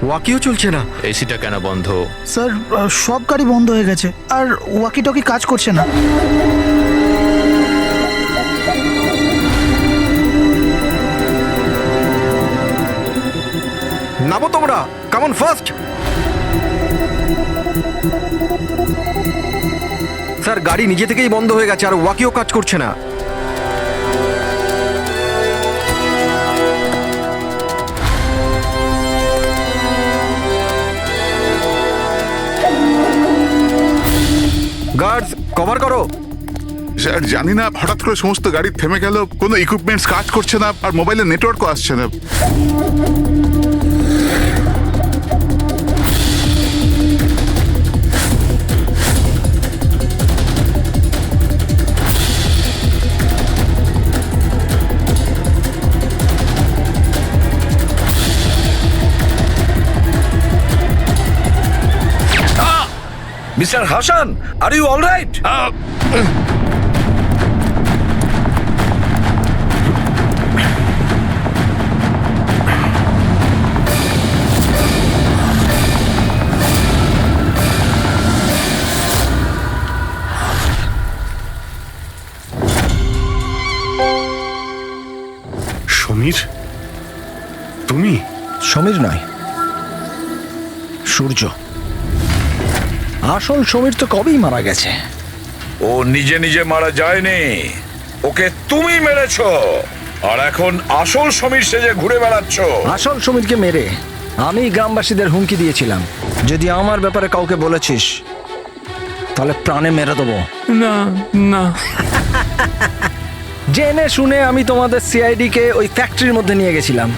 ওয়াকিও চলছে না। এসিটা কেন বন্ধ? স্যার সব গাড়ি বন্ধ হয়ে গেছে, আর ওয়াকি টকি কাজ করছে না। নামো তোমরা, কামন ফার্স্ট। স্যার গাড়ি নিজে থেকেই বন্ধ হয়ে গেছে, আর ওয়াকিও কাজ করছে না। গার্ডস কভার করো। স্যার জানি না, হঠাৎ করে সমস্ত গাড়ি থেমে গেল, কোনো ইকুইপমেন্টস কাজ করছে না, আর মোবাইলে নেটওয়ার্কও আসছে না। Mister Hasan, are you alright? Samir, তুমি? সমীর নয়, সূর্য। আসল সমীর তো কবেই মারা গেছে। ও নিজে নিজে মারা যায়নি, ওকে তুমি মেরেছো, আর এখন আসল সমীর সেজে ঘুরে বেড়াচ্ছ। আসল সমীরকে মেরে আমি গ্রামবাসীদের হুমকি দিয়েছিলাম, যদি আমার ব্যাপারে কাউকে বলেছিস তাহলে প্রাণে মেরে দেবো। না না, জেনে শুনে আমি তোমাদের সিআইডি কে ওই ফ্যাক্টরির মধ্যে নিয়ে গেছিলাম,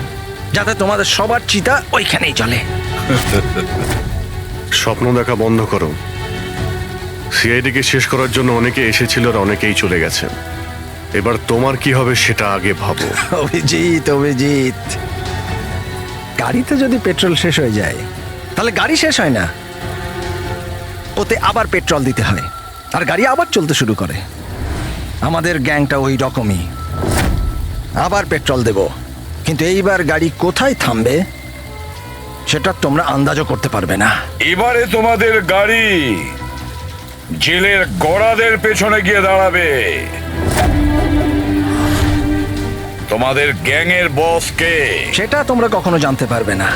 যাতে তোমাদের সবার চিতা ওইখানেই চলে। স্বপ্ন দেখা বন্ধ করো। সিআইডিকে শেষ করার জন্য অনেকে এসেছিল আর অনেকেই চলে গেছে। এবার তোমার কি হবে সেটা আগে ভাবো। অভিজিৎ, অভিজিৎ, গাড়িতে যদি পেট্রোল শেষ হয়ে যায় তাহলে গাড়ি শেষ হয় না, ওতে আবার পেট্রোল দিতে হয়, আর গাড়ি আবার চলতে শুরু করে। আমাদের গ্যাংটা ওই রকমই, আবার পেট্রোল দেব, কিন্তু এইবার গাড়ি কোথায় থামবে সেটা তোমরা আন্দাজও করতে পারবে না। এবারে তোমাদের গাড়ি জেলের গড়াদের পেছনে গিয়ে দাঁড়াবে। তোমাদের গ্যাংয়ের বস কে সেটা তোমরা কখনো জানতে পারবে না।